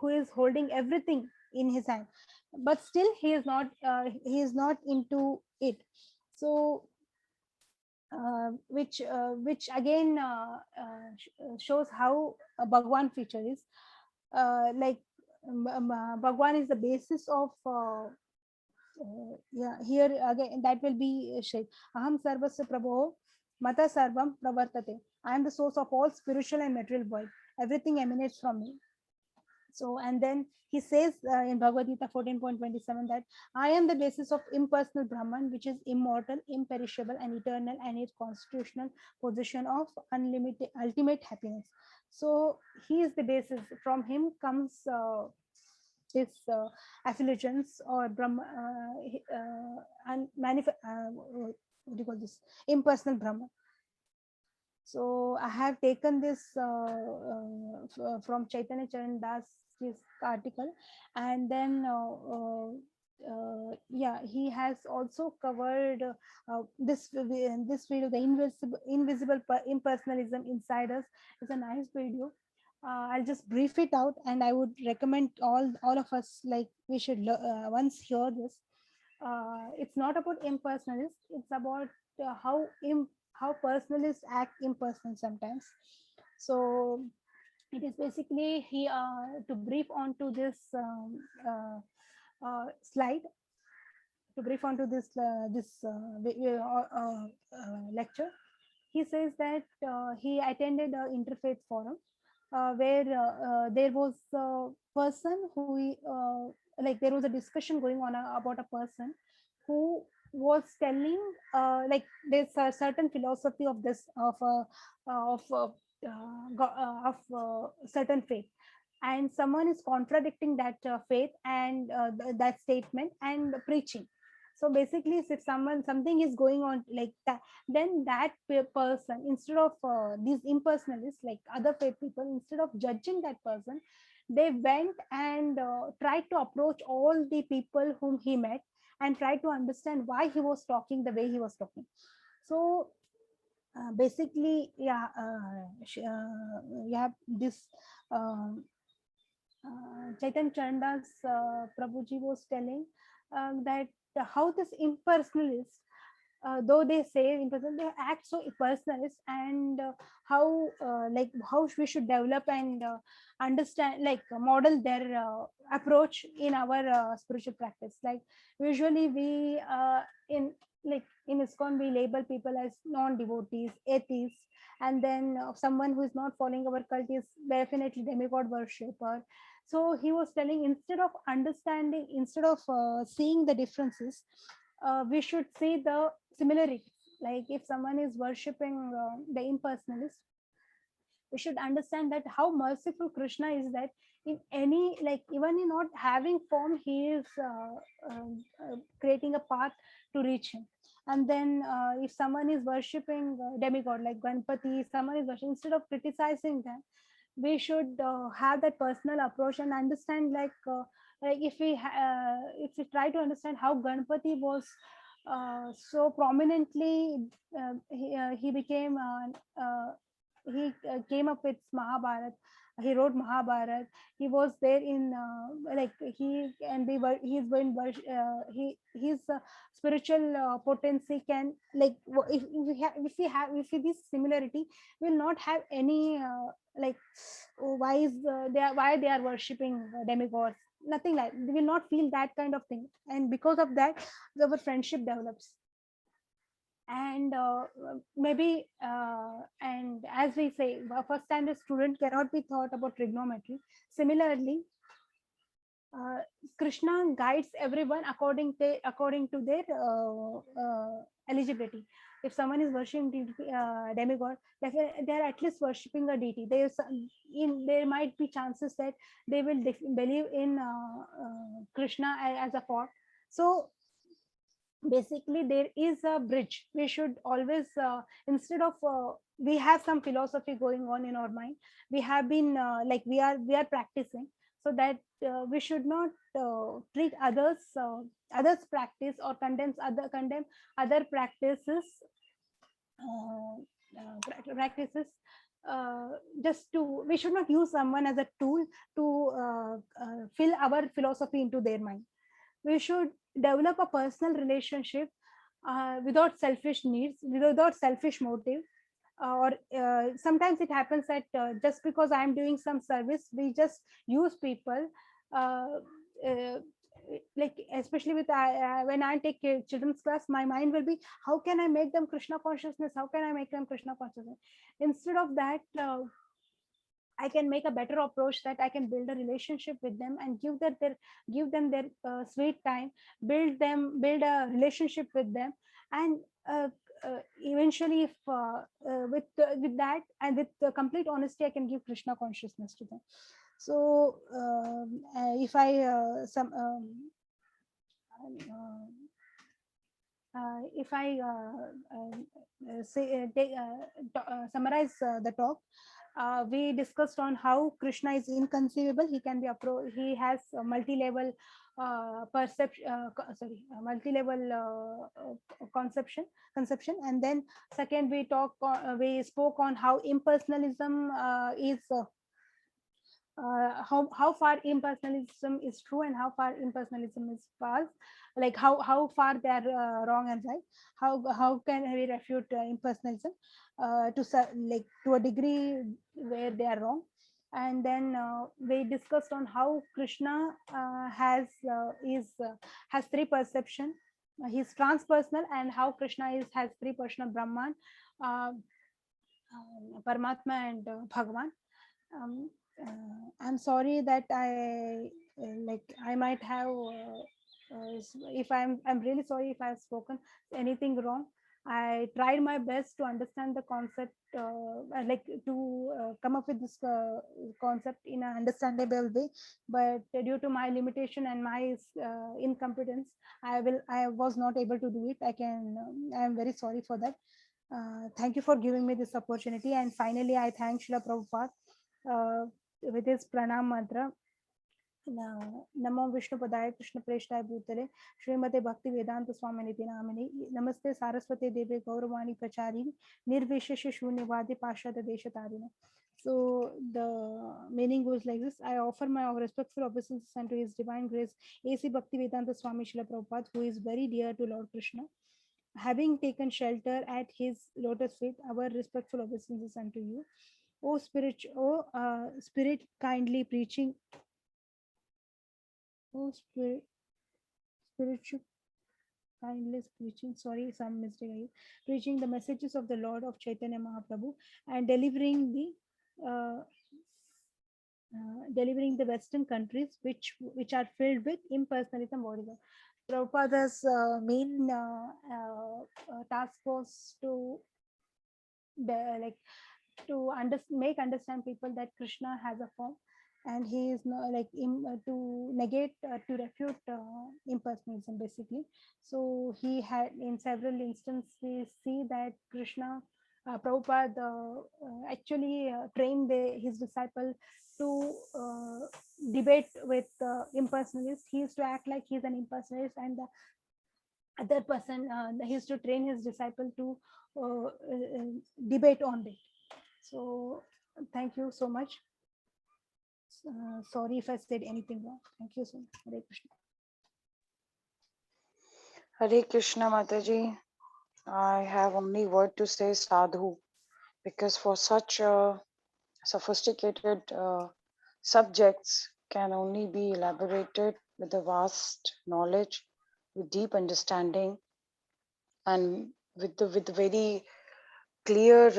who is holding everything in his hand, but still he is not into it. So which again shows how a Bhagwan feature is. Like Bhagwan is the basis of yeah, here again that will be shared. Aham sarvasya prabho mata sarvam pravartate. I am the source of all spiritual and material world. Everything emanates from me. So, and then he says in Bhagavad Gita 14.27 that I am the basis of impersonal Brahman, which is immortal, imperishable, and eternal, and its constitutional position of unlimited, ultimate happiness. So he is the basis. From him comes his affiliations or Brahma, and what do you call this? Impersonal Brahman. So I have taken this from Chaitanya Charan Das's article, and then yeah, he has also covered this video, the invisible impersonalism inside us. It's a nice video. I'll just brief it out, and I would recommend all of us, like, we should once hear this. it's not about impersonalist. It's about how personalists act impersonal sometimes. So it is basically he to brief onto this slide, to brief onto this lecture. He says that he attended an interfaith forum where there was a person who like there was a discussion going on about a person who was telling like there's a certain philosophy of this certain faith, and someone is contradicting that faith and that statement and preaching. So basically if something is going on like that, then that person, instead of these impersonalists like other faith people, instead of judging that person, they went and tried to approach all the people whom he met and tried to understand why he was talking the way he was talking. So basically yeah, this Chaitanya Chandas Prabhuji was telling that how this impersonalists, though they say impersonal, they act so personalist, and how like how we should develop and understand, like model their approach in our spiritual practice. Like usually we in like in ISKCON we label people as non-devotees, atheists, and then someone who is not following our cult is definitely demigod worshipper. So he was telling, instead of understanding, instead of seeing the differences, we should see the similarities. Like if someone is worshipping the impersonalist, we should understand that how merciful Krishna is, that in any, like even in not having form, he is creating a path to reach him. And then if someone is worshipping demigod like Ganpati, someone is worshiping, instead of criticizing them, we should have that personal approach and understand, like if we try to understand how Ganpati was so prominently he became he came up with Mahabharat. He wrote Mahabharat. He was there in like he and they were he's been he his spiritual potency can, like if we this similarity, will not have any like why is why they are worshipping demigods, nothing. Like they will not feel that kind of thing, and because of that our friendship develops. And maybe and as we say, a first standard student cannot be taught about trigonometry. Similarly, Krishna guides everyone according to their eligibility. If someone is worshiping demigod, they are at least worshipping a deity. There might be chances that they will believe in Krishna as a god. So basically there is a bridge. We should always instead of we have some philosophy going on in our mind, we have been like we are practicing, so that we should not treat others practice or condemn other practices practices just to, we should not use someone as a tool to fill our philosophy into their mind. We should develop a personal relationship without selfish needs, without selfish motive. Or sometimes it happens that just because I'm doing some service, we just use people. Like especially with when I take children's class, my mind will be, how can I make them Krishna consciousness? How can I make them Krishna consciousness? Instead of that, I can make a better approach, that I can build a relationship with them and give them their sweet time, build a relationship with them, and eventually, if with that and with complete honesty, I can give Krishna consciousness to them. So if I if I summarize the talk, we discussed on how Krishna is inconceivable. He can be he has a multi-level perception, multi-level conception. And then second, we spoke on how impersonalism is how far impersonalism is true and how far impersonalism is false, like how far they are wrong and right. How can we refute impersonalism like to a degree where they are wrong. And then we discussed on how Krishna has three perception. He's transpersonal, and how Krishna has three personal Brahman, uh, Paramatma, and Bhagavan. um, I'm sorry that I might have if I'm really sorry if I've spoken anything wrong. I tried my best to understand the concept, like to come up with this concept in an understandable way, but due to my limitation and my incompetence, I was not able to do it. I am very sorry for that. Thank you for giving me this opportunity. And finally, I thank Srila Prabhupada with his pranam mantra. Namo Vishnu Padaya Krishna Preshtai Bhutale Srimate Bhakti Vedanta Swaminiti Namini Namaste Saraswati Deve Gauravani Pracharini Nirvishesha Shunyavadi Pashada Deshatarina. So the meaning goes like this: I offer my respectful obeisances unto His Divine Grace A.C. Bhakti Vedanta Swami Srila Prabhupada, who is very dear to Lord Krishna. Having taken shelter at His lotus feet, our respectful obeisances unto you. O Spirit, kindly preaching. Oh spiritual kindness preaching. Sorry, some mistake. Preaching the messages of the Lord of Chaitanya Mahaprabhu and delivering the Western countries which are filled with impersonalism. Whatever. Prabhupada's main task was to make understand people that Krishna has a form, and he is not to negate to refute impersonalism basically. So he had in several instances see that Krishna, Prabhupada actually trained his disciple to debate with impersonalists. He used to act like he's an impersonalist, and the other person he used to train his disciple to debate on it. So thank you so much. Sorry if I said anything wrong. Thank you so much. Hare Krishna. Hare Krishna Mataji. I have only word to say sadhu, because for such sophisticated subjects can only be elaborated with a vast knowledge, with deep understanding, and with very clear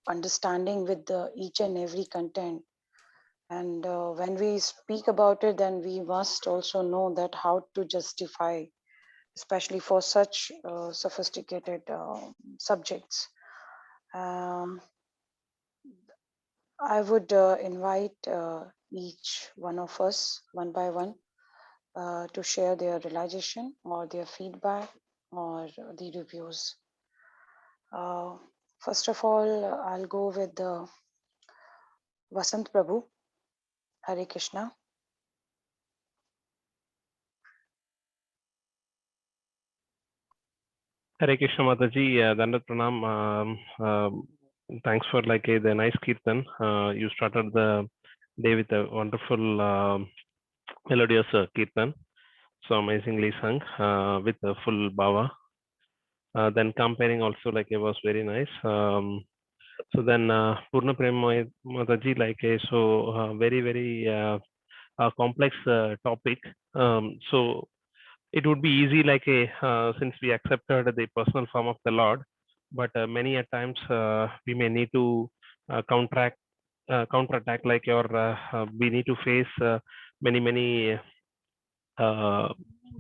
understanding with each and every content. And when we speak about it, then we must also know that how to justify, especially for such sophisticated subjects. I would invite each one of us, one by one, to share their realization or their feedback or the reviews. First of all, I'll go with Vasant Prabhu. Hare Krishna. Hare Krishna Mataji, Dandat Pranam. Thanks for the nice kirtan. You started the day with a wonderful melodious kirtan, so amazingly sung with a full bhava. Then comparing also it was very nice. So then Purna Prema Mataji very complex topic. So it would be easy since we accepted the personal form of the Lord, but many a times we may need to counterattack we need to face many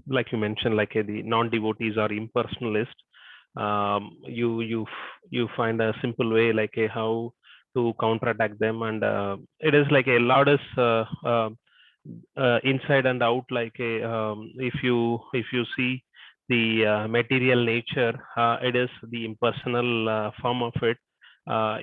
like you mentioned the non-devotees or impersonalist. You find a simple way how to counterattack them, and it is a Lord is inside and out. If you see the material nature, it is the impersonal form of it.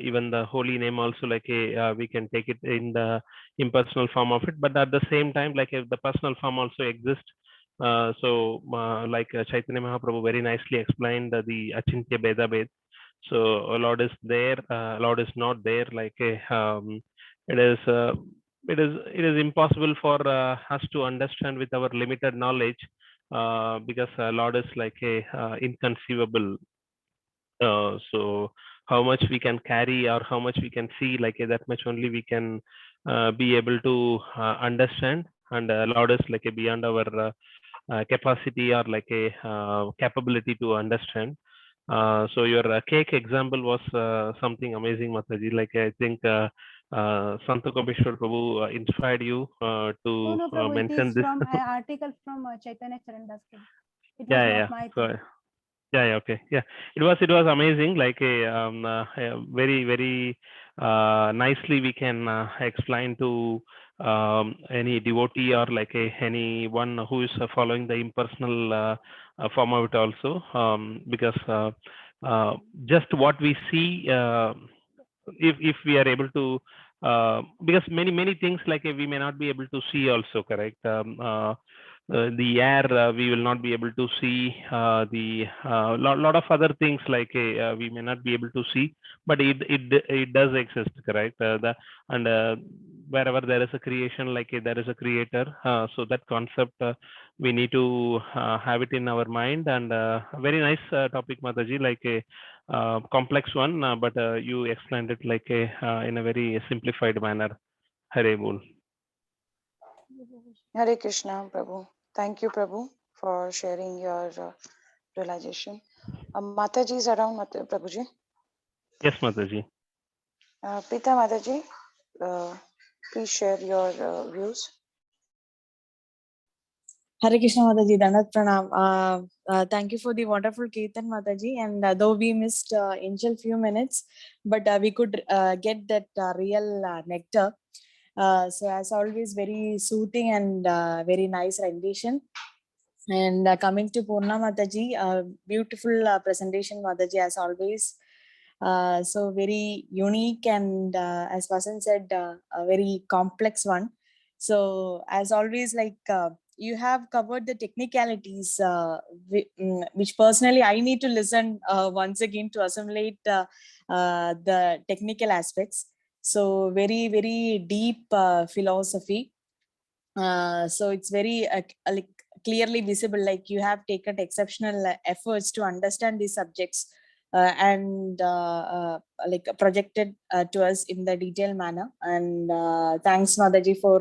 Even the holy name also we can take it in the impersonal form of it, but at the same time if the personal form also exists. Chaitanya Mahaprabhu very nicely explained the Achintya Beda Bed. So Lord is there, Lord is not there, it is it is impossible for us to understand with our limited knowledge, because Lord is like a inconceivable. So how much we can carry or how much we can see, like that much only we can be able to understand. And Lord is like a beyond our capacity or like a capability to understand. So your cake example was something amazing, Mataji. Like I think Santa Kopeshwar Prabhu inspired you No, to no, Prabhu, it mention is this. from an article from Chaitanya Charandas. It was Yeah, not yeah. my So, thing. yeah, okay. Yeah, it was amazing. Like a very nicely we can explain to any devotee or like anyone who is following the impersonal form of it also, because just what we see, if we are able to, because many things like we may not be able to see also, correct. The air we will not be able to see, the lot of other things like we may not be able to see, but it does exist, correct. And wherever there is a creation, like there is a creator, so that concept we need to have it in our mind. And very nice topic, Mataji, like a complex one, but you explained it like a in a very simplified manner. Hare Bol. Hare Krishna, Prabhu. Thank you, Prabhu, for sharing your realization. Mataji is around, Prabhuji. Yes, Mataji. Pita Mataji, please share your views. Hare Krishna Mataji, Dandat Pranam. Thank you for the wonderful Kirtan Mataji. And though we missed initial few minutes, but we could get that real nectar. So as always, very soothing and very nice rendition. And coming to Purna Mataji, beautiful presentation Mataji as always. So very unique and as Vasan said, a very complex one. So as always, like you have covered the technicalities, which personally I need to listen once again to assimilate the technical aspects. So very deep philosophy. So it's very like clearly visible, like you have taken exceptional efforts to understand these subjects and like projected to us in the detailed manner. And thanks Mataji for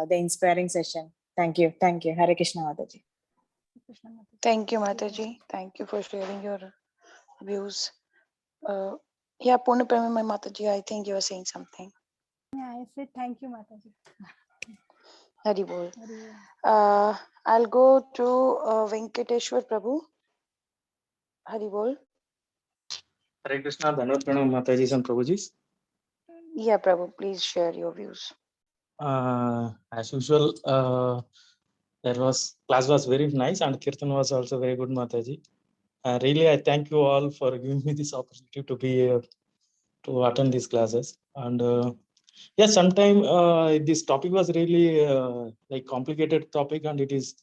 the inspiring session. Thank you. Hare Krishna Mataji. Thank you, Mataji. Thank you for sharing your views. Yeah, Purna Premi Mataji, I think you were saying something. Yeah, I said thank you, Mataji. Hari Bol. Hari Bol. I'll go to Venkateshwar Prabhu. Hari Bol. Hare Krishna, Dandavat Pranam Mataji and Prabhuji. Yeah, Prabhu, please share your views. As usual, class was very nice and Kirtan was also very good, Mataji. Really, I thank you all for giving me this opportunity to be here to attend these classes. And yeah, sometime this topic was really like complicated topic, and it is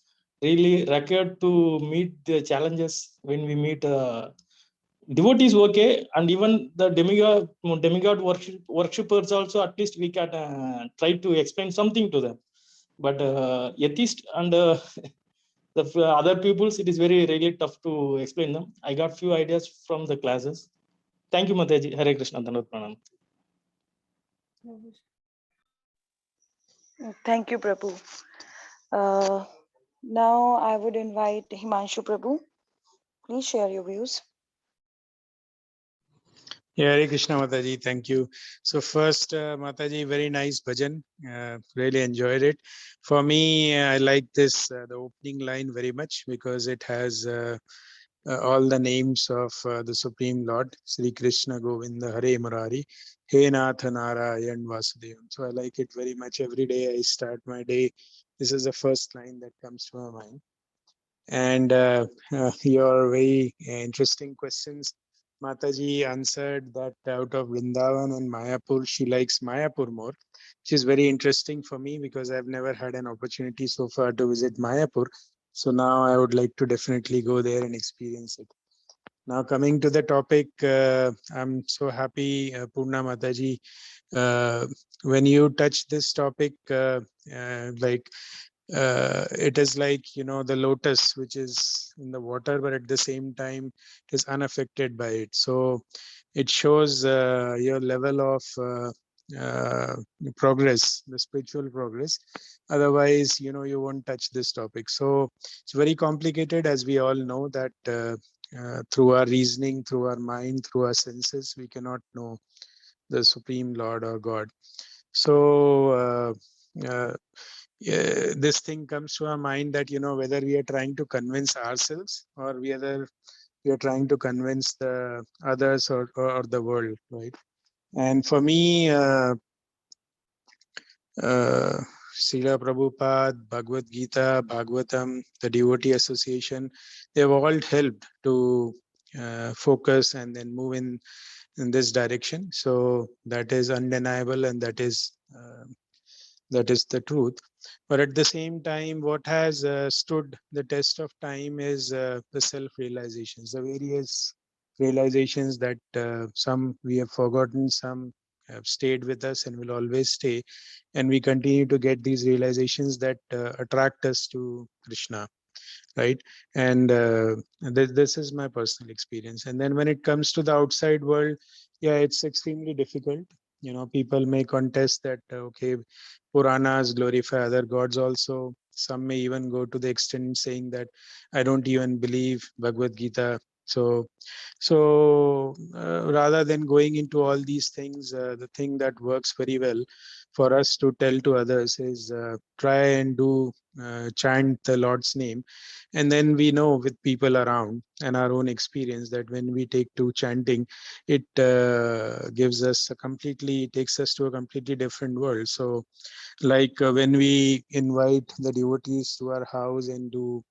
really required to meet the challenges when we meet devotees. Okay, and even the demigod worshippers also, at least we can try to explain something to them. But atheist and the other peoples, it is really tough to explain them. I got few ideas from the classes. Thank you, Mataji. Hare Krishna. Dandavat Pranam. Thank you, Prabhu. Now I would invite Himanshu Prabhu. Please share your views. Yeah, Hare Krishna Mataji, thank you. So first, Mataji, very nice bhajan. Really enjoyed it. For me, I like this, the opening line very much, because it has all the names of the Supreme Lord, Sri Krishna Govinda Hare Murari, He Nath Narayan Vasudevan. So I like it very much. Every day I start my day, this is the first line that comes to my mind. And your very interesting questions. Mataji answered that out of Vrindavan and Mayapur, she likes Mayapur more, which is very interesting for me because I've never had an opportunity so far to visit Mayapur. So now I would like to definitely go there and experience it. Now coming to the topic, I'm so happy, Purna Mataji, when you touch this topic, it is like, you know, the lotus which is in the water, but at the same time is unaffected by it. So it shows your level of progress, the spiritual progress. Otherwise, you know, you won't touch this topic. So it's very complicated, as we all know that through our reasoning, through our mind, through our senses, we cannot know the Supreme Lord or God. So this thing comes to our mind that, you know, whether we are trying to convince ourselves or whether we are trying to convince the others or the world, right? And for me, Srila Prabhupada, Bhagavad Gita, Bhagavatam, the Devotee Association, they've all helped to focus and then move in this direction. So that is undeniable, and that is the truth. But at the same time, what has stood the test of time is the self-realizations, the various realizations that some we have forgotten, some have stayed with us and will always stay. And we continue to get these realizations that attract us to Krishna, right? And this is my personal experience. And then when it comes to the outside world, yeah, it's extremely difficult. You know, people may contest that, okay, Puranas glorify other gods also. Some may even go to the extent saying that I don't even believe Bhagavad Gita. So rather than going into all these things, the thing that works very well for us to tell to others is try and do chant the Lord's name. And then we know with people around and our own experience that when we take to chanting, it gives us takes us to a completely different world. So like when we invite the devotees to our house and do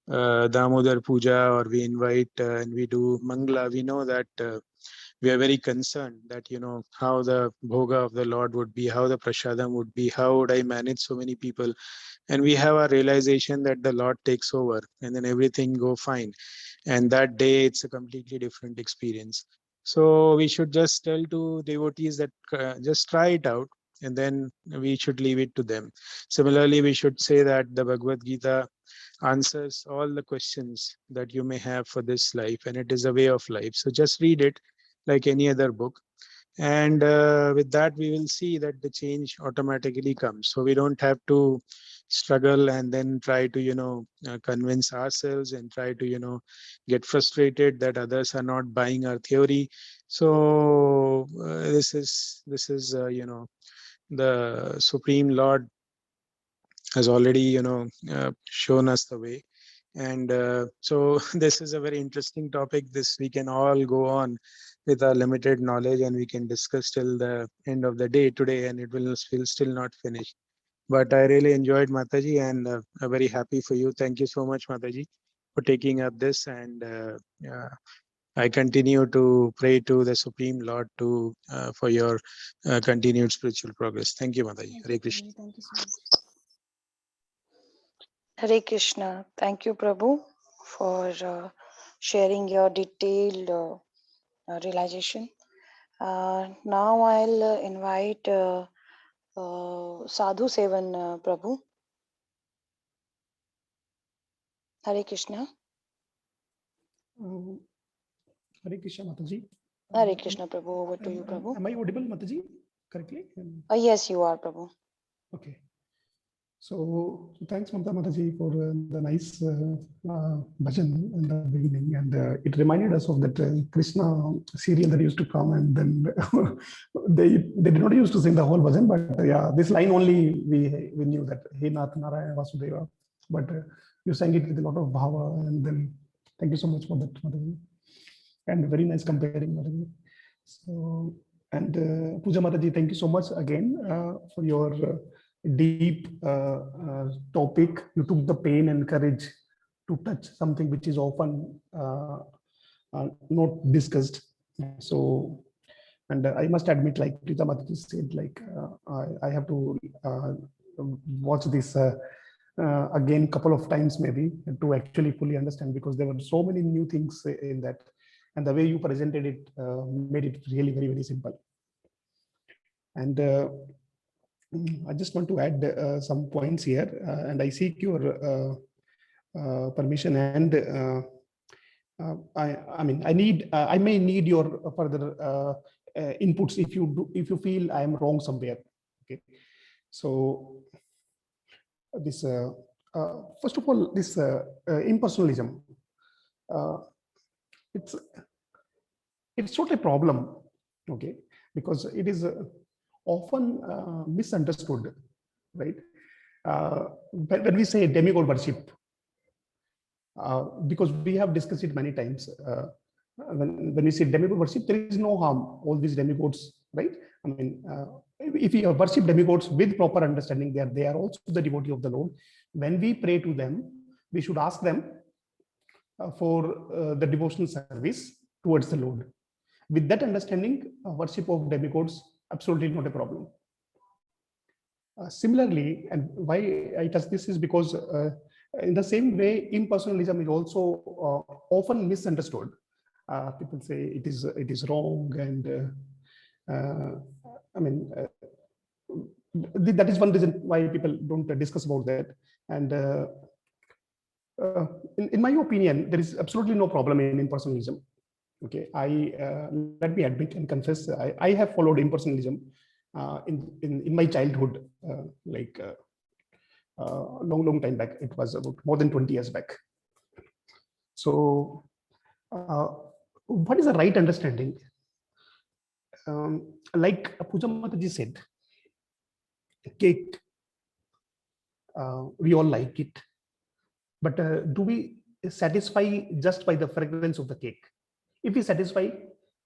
Damodar Puja, or we invite and we do Mangla, we know that we are very concerned that, you know, how the bhoga of the Lord would be, how the prasadam would be, how would I manage so many people. And we have a realization that the Lord takes over and then everything go fine. And that day it's a completely different experience. So we should just tell to devotees that just try it out, and then we should leave it to them. Similarly, we should say that the Bhagavad Gita answers all the questions that you may have for this life, and it is a way of life. So just read it like any other book. And with that, we will see that the change automatically comes. So we don't have to struggle and then try to, you know, convince ourselves and try to, you know, get frustrated that others are not buying our theory. So this is you know, the Supreme Lord has already, you know, shown us the way. And so this is a very interesting topic. This we can all go on with our limited knowledge, and we can discuss till the end of the day today, and it will still not finish. But I really enjoyed, Mataji, and I'm very happy for you. Thank you so much, Mataji, for taking up this. And I continue to pray to the Supreme Lord to for your continued spiritual progress. Thank you, Mataji. Hare Krishna. Thank you so much. Hare Krishna. Thank you, Prabhu, for sharing your detailed realization. Now I'll invite Sadhu Sevan Prabhu. Hare Krishna. Hare Krishna, Mataji. Hare Krishna, Prabhu. Over to you, Prabhu. Am I audible, Mataji, correctly? Yes, you are, Prabhu. Okay. So thanks, Mamta Mataji, for the nice bhajan in the beginning. And it reminded us of that Krishna serial that used to come, and then they did not used to sing the whole bhajan, but yeah, this line only we knew that, Hey Nath Narayana Vasudeva. But you sang it with a lot of bhava, and then thank you so much for that, Mataji. And very nice comparing, Mataji. So, and Puja Mataji, thank you so much again for your deep topic. You took the pain and courage to touch something which is often not discussed. So, and I must admit, like Prita Mataji said, like I have to watch this again couple of times maybe to actually fully understand, because there were so many new things in that. And the way you presented it made it really very, very simple. And I just want to add some points here, and I seek your permission. And I mean, I may need your further inputs if you feel I am wrong somewhere. Okay, so this first of all, this impersonalism, it's not a problem, okay, because it is often misunderstood, right? When we say demigod worship, because we have discussed it many times, when we say demigod worship, there is no harm, all these demigods, right? I mean, if we worship demigods with proper understanding, they are also the devotee of the Lord. When we pray to them, we should ask them for the devotional service towards the Lord. With that understanding, worship of demigods, absolutely not a problem. Similarly, and why I touch this is because in the same way, impersonalism is also often misunderstood. People say it is wrong, and I mean, that is one reason why people don't discuss about that. And in my opinion, there is absolutely no problem in impersonalism. Okay, let me admit and confess, I have followed impersonalism in my childhood, like long time back. It was about more than 20 years back. So what is the right understanding? Like Puja Mataji said, cake, we all like it, but do we satisfy just by the fragrance of the cake? If we satisfy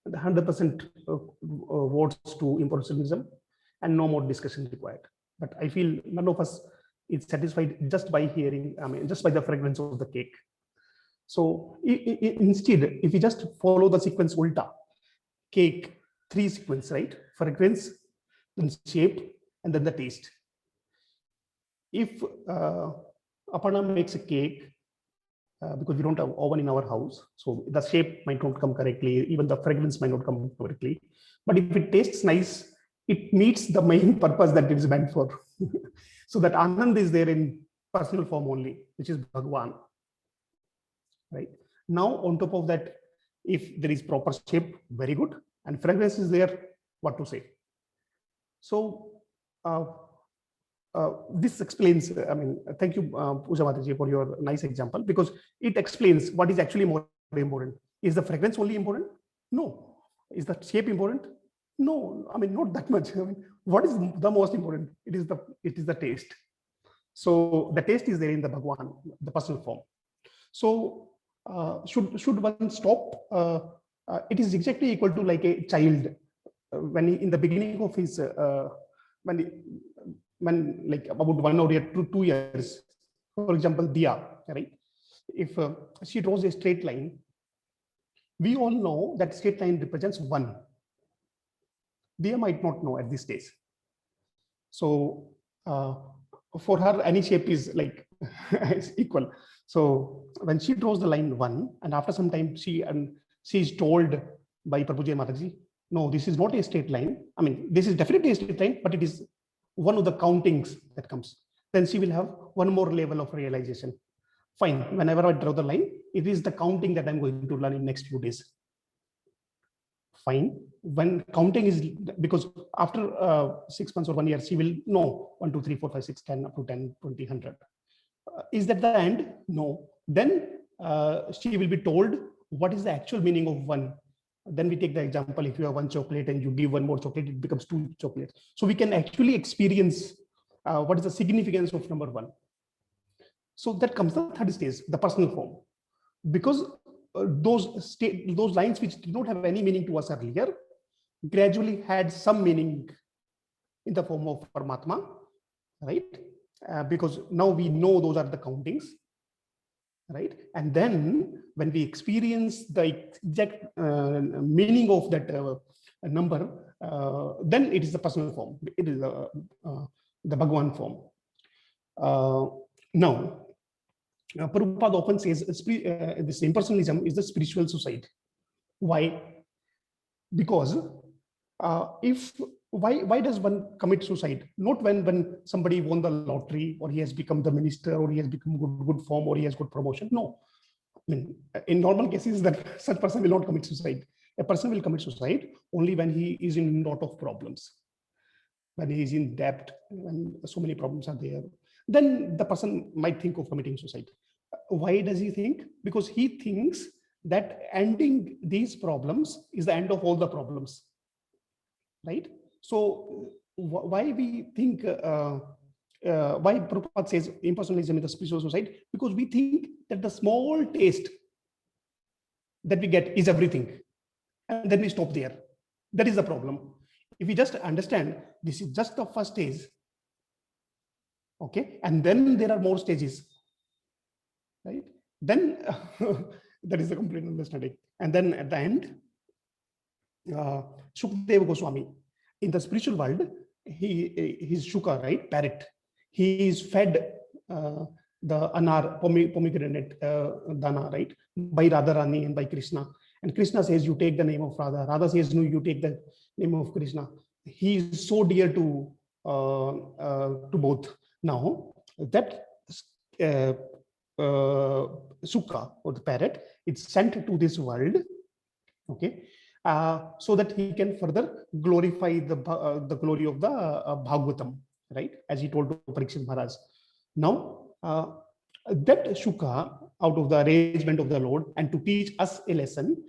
the 100% votes to impersonalism, and no more discussion required. But I feel none of us is satisfied just by hearing, I mean, just by the fragrance of the cake. So instead, if we just follow the sequence ulta, cake, 3 sequence, right? Fragrance, then shape, and then the taste. If Aparna makes a cake, because we don't have oven in our house, so the shape might not come correctly, even the fragrance might not come correctly. But if it tastes nice, it meets the main purpose that it is meant for. So that Anand is there in personal form only, which is Bhagwan. Right? Now, on top of that, if there is proper shape, very good, and fragrance is there, what to say? So this explains, I mean, thank you, Puja Mataji, for your nice example, because it explains what is actually more important. Is the fragrance only important? No. Is the shape important? No. I mean, not that much. I mean, what is the most important? It is the taste. So the taste is there in the Bhagwan, the personal form. So should one stop? It is exactly equal to like a child when he, in the beginning of his when like about 1 or 2 years, for example, Dia, right? If she draws a straight line, we all know that straight line represents 1. Dia might not know at this stage. So for her, any shape is like equal. So when she draws the line 1, and after some time she is told by Prabhuji Mataji, no, this is not a straight line. I mean, this is definitely a straight line, but it is one of the countings that comes. Then she will have one more level of realization. Fine, whenever I draw the line, it is the counting that I'm going to learn in next few days. Fine, when counting is, because after 6 months or 1 year, she will know 1, 2, 3, 4, 5, 6, 10, up to 10, 20, 100. Is that the end? No. Then she will be told what is the actual meaning of 1. Then we take the example, if you have 1 chocolate and you give 1 more chocolate, it becomes 2 chocolates. So we can actually experience what is the significance of number 1. So that comes the third stage, the personal form. Because those lines which did not have any meaning to us earlier gradually had some meaning in the form of Paramatma, right? Because now we know those are the countings, right? And then when we experience the exact meaning of that number, then it is the personal form. It is the Bhagwan form. Now, Prabhupada often says this impersonalism is the spiritual suicide. Why? Because why does one commit suicide? Not when somebody won the lottery, or he has become the minister, or he has become good form, or he has good promotion. No, I mean, in normal cases, that such person will not commit suicide. A person will commit suicide only when he is in a lot of problems, when he is in debt, when so many problems are there. Then the person might think of committing suicide. Why does he think? Because he thinks that ending these problems is the end of all the problems, right? So why we think, why Prabhupada says impersonalism is the spiritual suicide? Because we think that the small taste that we get is everything, and then we stop there. That is the problem. If we just understand this is just the first stage, okay, and then there are more stages, right? Then that is the complete understanding. And then at the end, Shukadeva Goswami, in the spiritual world, he's Shuka, right? Parrot. He is fed the anar, pomegranate dana, right? By Radharani and by Krishna. And Krishna says, you take the name of Radha. Radha says, no, you take the name of Krishna. He is so dear to both. Now, that Sukha, or the parrot, it's sent to this world, okay, so that he can further glorify the glory of the Bhagavatam, right? As he told to Parikshit Maharaj. Now, that Shuka, out of the arrangement of the Lord, and to teach us a lesson,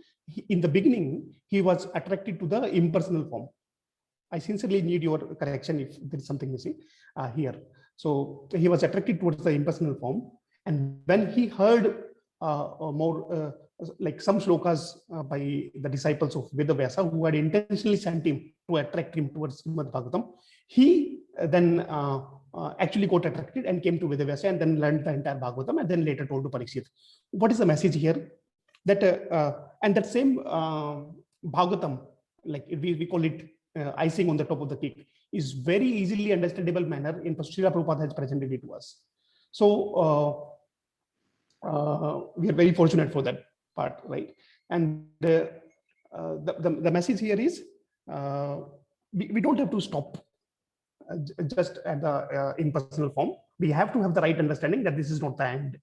in the beginning, he was attracted to the impersonal form. I sincerely need your correction if there is something missing here. So he was attracted towards the impersonal form. And when he heard more like some shlokas by the disciples of Vedavyasa, who had intentionally sent him to attract him towards Srimad Bhagavatam, he then actually got attracted and came to Vedavyasa and then learned the entire Bhagavatam and then later told to Parikshit. What is the message here? That and that same Bhagavatam, like we call it icing on the top of the cake, is very easily understandable manner in Srila Prabhupada has presented it to us. So we are very fortunate for that part, right? And the message here is we don't have to stop just at the impersonal form. We have to have the right understanding that this is not the end,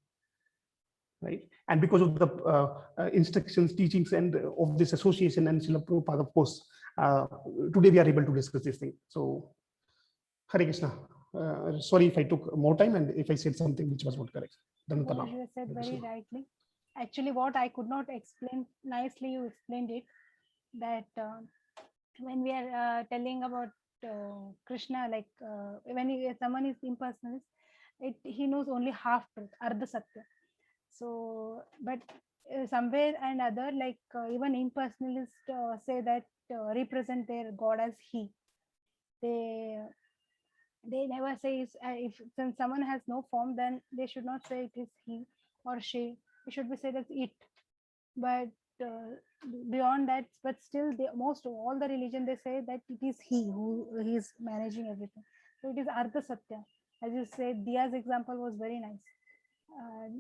right? And because of the instructions, teachings, and of this association and Srila Prabhupada, of course, today we are able to discuss this thing. So, Hare Krishna. Sorry if I took more time and if I said something which was not correct. What you said very rightly. Actually, what I could not explain nicely, you explained it. That when we are telling about Krishna, like when someone is impersonalist, he knows only half truth, Ardha Satya. So, but somewhere and other, like even impersonalists say that represent their God as he. They never say if since someone has no form, then they should not say it is he or she. It should be said as it. But beyond that, but still, most of all the religion, they say that it is he who is managing everything. So it is Ardha Satya. As you said, Diya's example was very nice.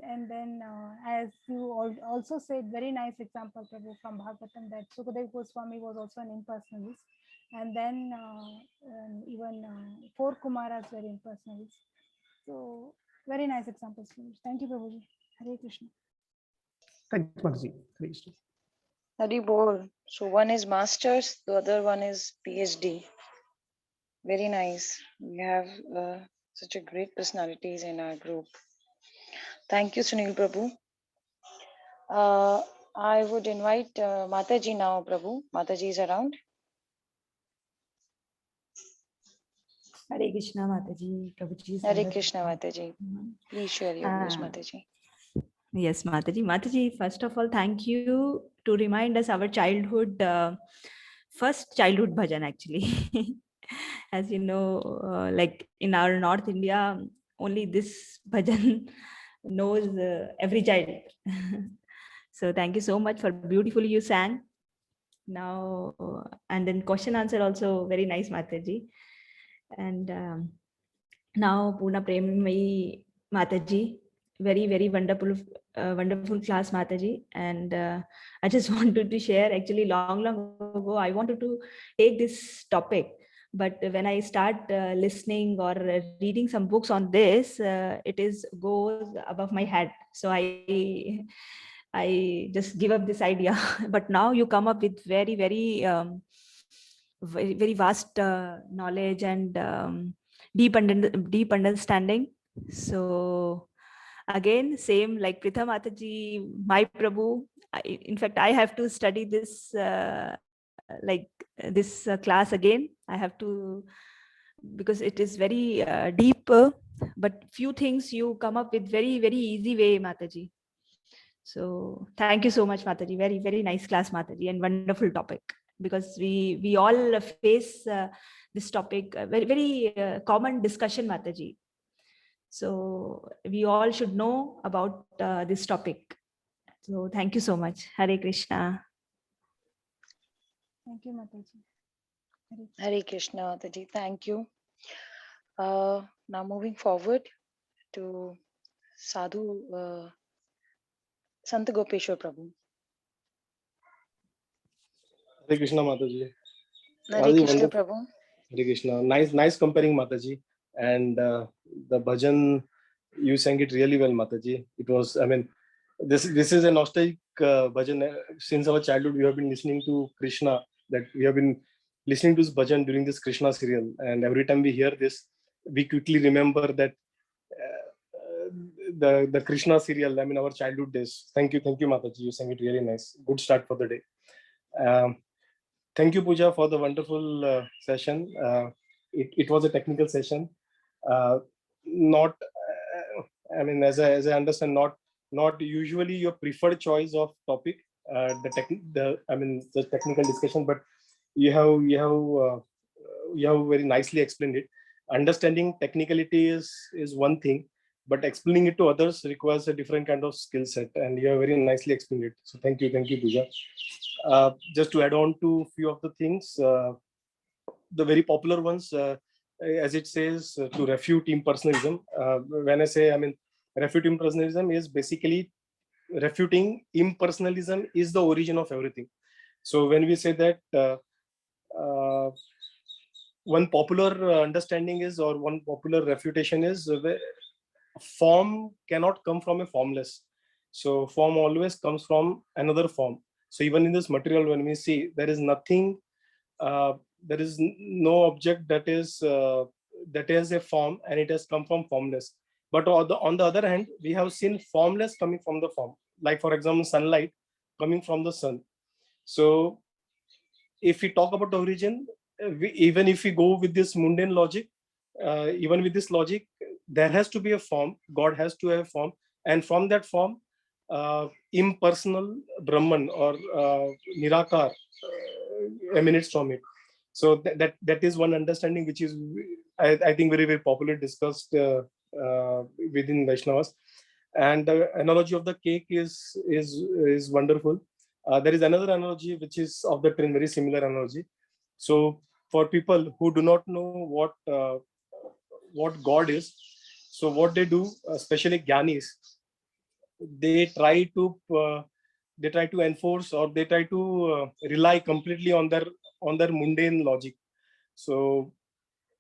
And then as you also said, very nice example, Prabhu, from Bhagavatam, that Sukadeva Goswami was also an impersonalist. And then even 4 Kumaras were impersonalists. So very nice examples. Thank you, Prabhuji. Hare Krishna. Thank you, Mataji. Hare Krishna. Hari Bol. So one is master's, the other one is PhD. Very nice. We have such a great personalities in our group. Thank you, Sunil Prabhu. I would invite Mataji now, Prabhu. Mataji is around. Hare Krishna, Mataji. Prabhuji. Hare Krishna, Mataji. Please share your views, Mataji. Yes, Mataji. Mataji, first of all, thank you to remind us our childhood, first childhood bhajan actually. As you know, like in our North India, only this bhajan knows every child. So thank you so much for beautifully you sang. Now, and then question answer also very nice, Mataji. And now Purna Premamai Mataji, very wonderful wonderful class, Mataji. And I just wanted to share, actually long ago I wanted to take this topic, but when I start listening or reading some books on this, it is goes above my head, so I just give up this idea. But now you come up with very vast knowledge and deep understanding. So again, same like Pritham Mataji, my Prabhu. In fact, I have to study this this class again. I have to, because it is very deep, but few things you come up with very easy way, Mataji. So thank you so much, Mataji. Very nice class, Mataji, and wonderful topic, because we all face this topic, very common discussion, Mataji. So we all should know about this topic. So thank you so much. Hare Krishna. Thank you, Mataji. Hare Krishna, Mataji. Thank you. Now moving forward to Sadhu Sant Gopeshwar Prabhu. Hare Krishna, Mataji. Hare Krishna Prabhu. Hare Krishna. Nice comparing, Mataji. And the bhajan, you sang it really well, Mataji. It was, I mean, this is a nostalgic bhajan. Since our childhood, we have been listening to Krishna. That we have been listening to this bhajan during this Krishna serial, and every time we hear this, we quickly remember that the Krishna serial. I mean, our childhood days. Thank you, Mataji. You sang it really nice. Good start for the day. Thank you, Pooja, for the wonderful session. It was a technical session. Not, I mean, as I understand, not usually your preferred choice of topic. The technical discussion, but you have very nicely explained it. Understanding technicality is one thing, but explaining it to others requires a different kind of skill set, and you have very nicely explained it. So thank you, Pooja. Just to add on to a few of the things, the very popular ones, as it says, to refute impersonalism. When I say, I mean, refute impersonalism is basically refuting impersonalism is the origin of everything. So when we say that one popular understanding is, or one popular refutation is, form cannot come from a formless. So form always comes from another form. So even in this material, when we see, there is nothing, there is no object that is a form, and it has come from formless. But on the other hand, we have seen formless coming from the form. Like, for example, sunlight coming from the sun. So if we talk about the origin, even if we go with this mundane logic, even with this logic, there has to be a form. God has to have a form, and from that form, impersonal Brahman or Nirakar emanates from it. So that is one understanding which is, I think, very popular, discussed within Vaishnavas. And the analogy of the cake is wonderful. There is another analogy which is of the train, very similar analogy. So for people who do not know what God is, so what they do, especially Gyanis, they try to enforce, or they try to rely completely on their mundane logic. So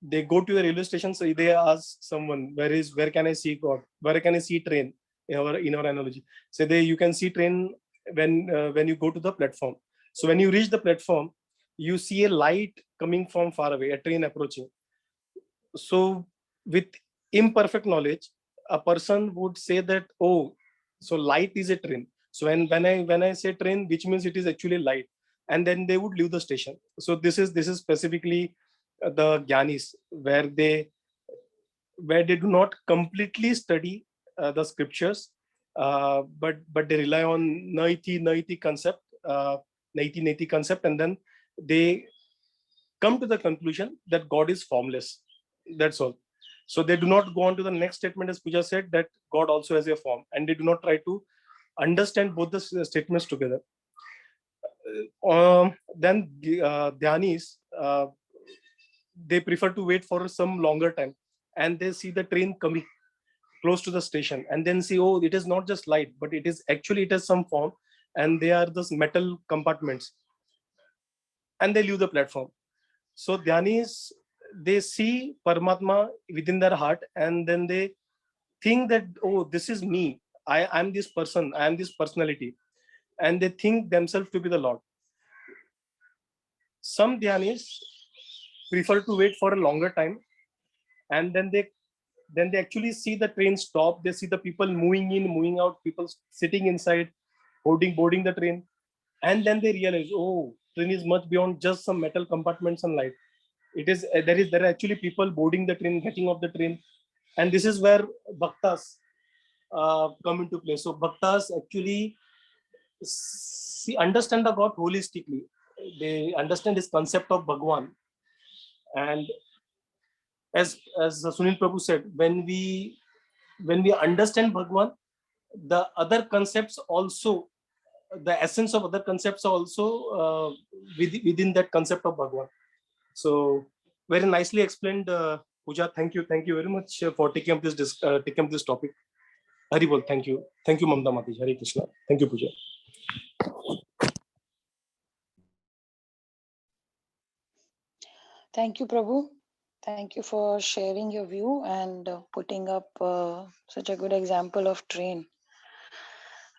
they go to a railway station, so they ask someone, where can I see God? Where can I see train? In our analogy, so you can see train when you go to the platform. So when you reach the platform, you see a light coming from far away, a train approaching. So with imperfect knowledge, a person would say that, oh, so light is a train. So when I say train, which means it is actually light, and then they would leave the station. So this is specifically the Gyanis, where they do not completely study the scriptures, but they rely on naiti concept, and then they come to the conclusion that God is formless. That's all. So they do not go on to the next statement, as Pooja said, that God also has a form, and they do not try to understand both the statements together. Then Dhyanis, they prefer to wait for some longer time, and they see the train coming. close to the station and then see, oh, it is not just light, but it is actually, it has some form, and they are those metal compartments, and they leave the platform. So dhyanis, they see Paramatma within their heart, and then they think that, oh, this is me. I'm this person. I am this personality. And they think themselves to be the Lord. Some dhyanis prefer to wait for a longer time, and then they actually see the train stop. They see the people moving in, moving out, people sitting inside, boarding the train, and then they realize, oh, train is much beyond just some metal compartments and light. It is there are actually people boarding the train, getting off the train, and this is where bhaktas come into play. So bhaktas actually understand the God holistically. They understand this concept of Bhagwan, and as Sunil Prabhu said, when we understand Bhagwan, the other concepts also, the essence of other concepts are also within that concept of Bhagwan. So very nicely explained, Pooja. Thank you very much for taking up this topic. Haribol, thank you, Mamta Mataji. Hare Krishna. Thank you, Pooja. Thank you, Prabhu. Thank you for sharing your view and putting up such a good example of train.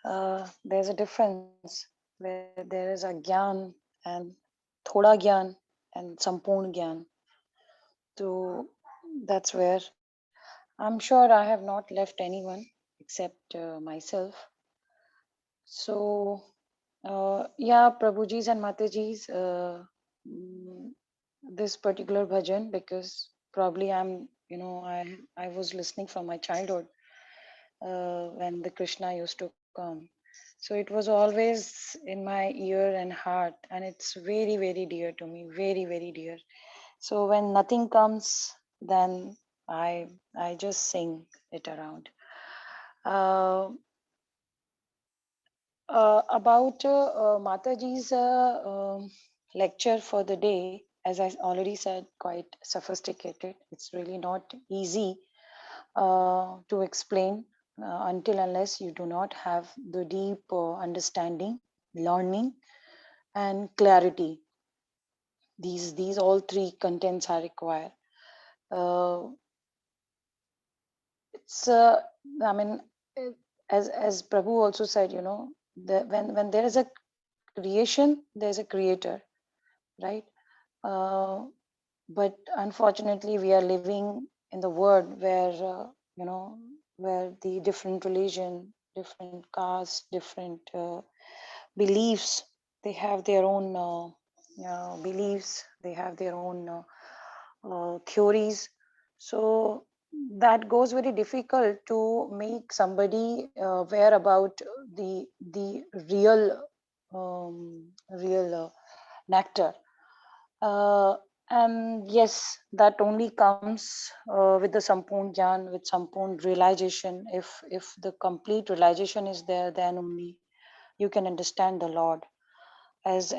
There's a difference where there is a gyan and thoda gyan and sampurn gyan. So that's where I'm sure I have not left anyone except myself. So yeah, Prabhujis and Matajis, this particular bhajan, because probably I was listening from my childhood when the Krishna used to come. So it was always in my ear and heart, and it's very, very dear to me, very, very dear. So when nothing comes, then I just sing it around. About Mataji's lecture for the day, as I already said, quite sophisticated. It's really not easy to explain until unless you do not have the deep understanding, learning, and clarity. These all three contents are required. It's I mean, as Prabhu also said, when there is a creation, there's a creator, right? But unfortunately, we are living in the world where where the different religion, different caste, different beliefs, they have their own beliefs, they have their own theories. So that goes very difficult to make somebody aware about the real nectar. And yes, that only comes with the Sampurn Jnana, with Sampurn realization. If the complete realization is there, then only you can understand the Lord. As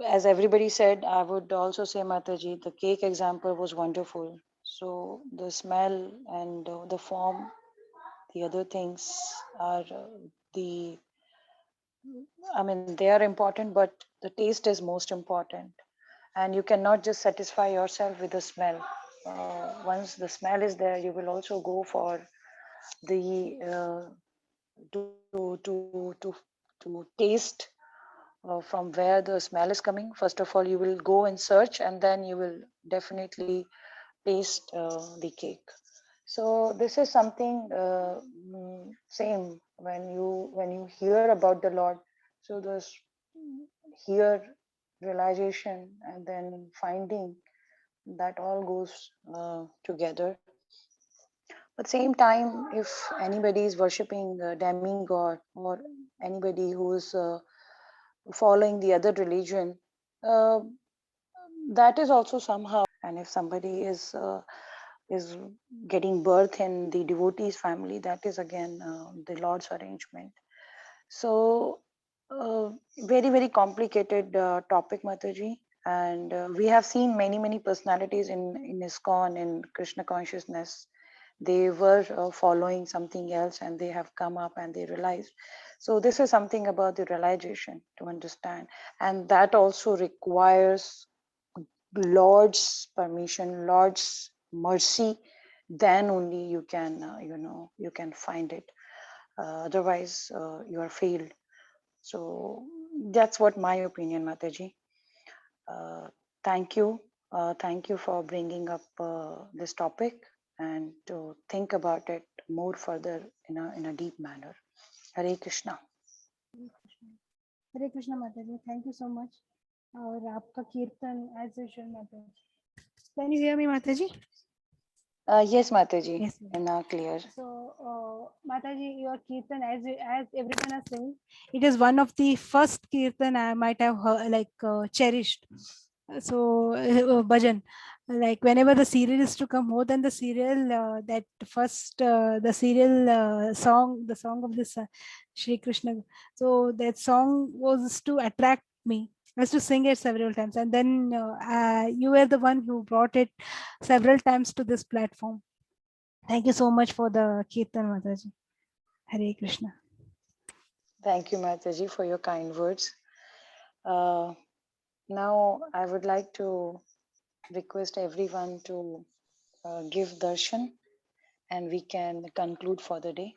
everybody said, I would also say, Mataji, the cake example was wonderful. So the smell and the form, the other things are they are important, but the taste is most important. And you cannot just satisfy yourself with the smell. Once the smell is there, you will also go for the to taste from where the smell is coming. First of all, you will go and search, and then you will definitely taste the cake. So this is something same when you hear about the Lord. So this hear realization and then finding, that all goes together. But same time, if anybody is worshipping a demigod or anybody who is following the other religion, uh, that is also somehow. And if somebody is getting birth in the devotee's family, that is again the Lord's arrangement. So very, very complicated topic, Mataji. And we have seen many personalities in ISKCON, in Krishna consciousness. they were following something else and they have come up and they realized. So this is something about the realization to understand, and that also requires Lord's permission, Lord's mercy. Then only you can, you can find it. Otherwise, you are failed. So that's what my opinion, Mataji. Thank you. Thank you for bringing up this topic and to think about it more further in a deep manner. Hare Krishna. हरे कृष्णा माता जी, thank you so much. और आपका कीर्तन as usual माता जी। Can you hear me माता जी? Yes, Mataji. Yes, ma'am. And now clear. So, Mataji, your kirtan, as everyone is saying, it is one of the first kirtan I might have heard, cherished. So, bhajan, like whenever the serial is to come, more than the serial, that first the serial song, the song of this Shri Krishna. So that song was to attract me. I was to sing it several times, and then you were the one who brought it several times to this platform. Thank you so much for the Kirtan, Mataji. Hare Krishna. Thank you, Mataji, for your kind words. Now, I would like to request everyone to give darshan and we can conclude for the day.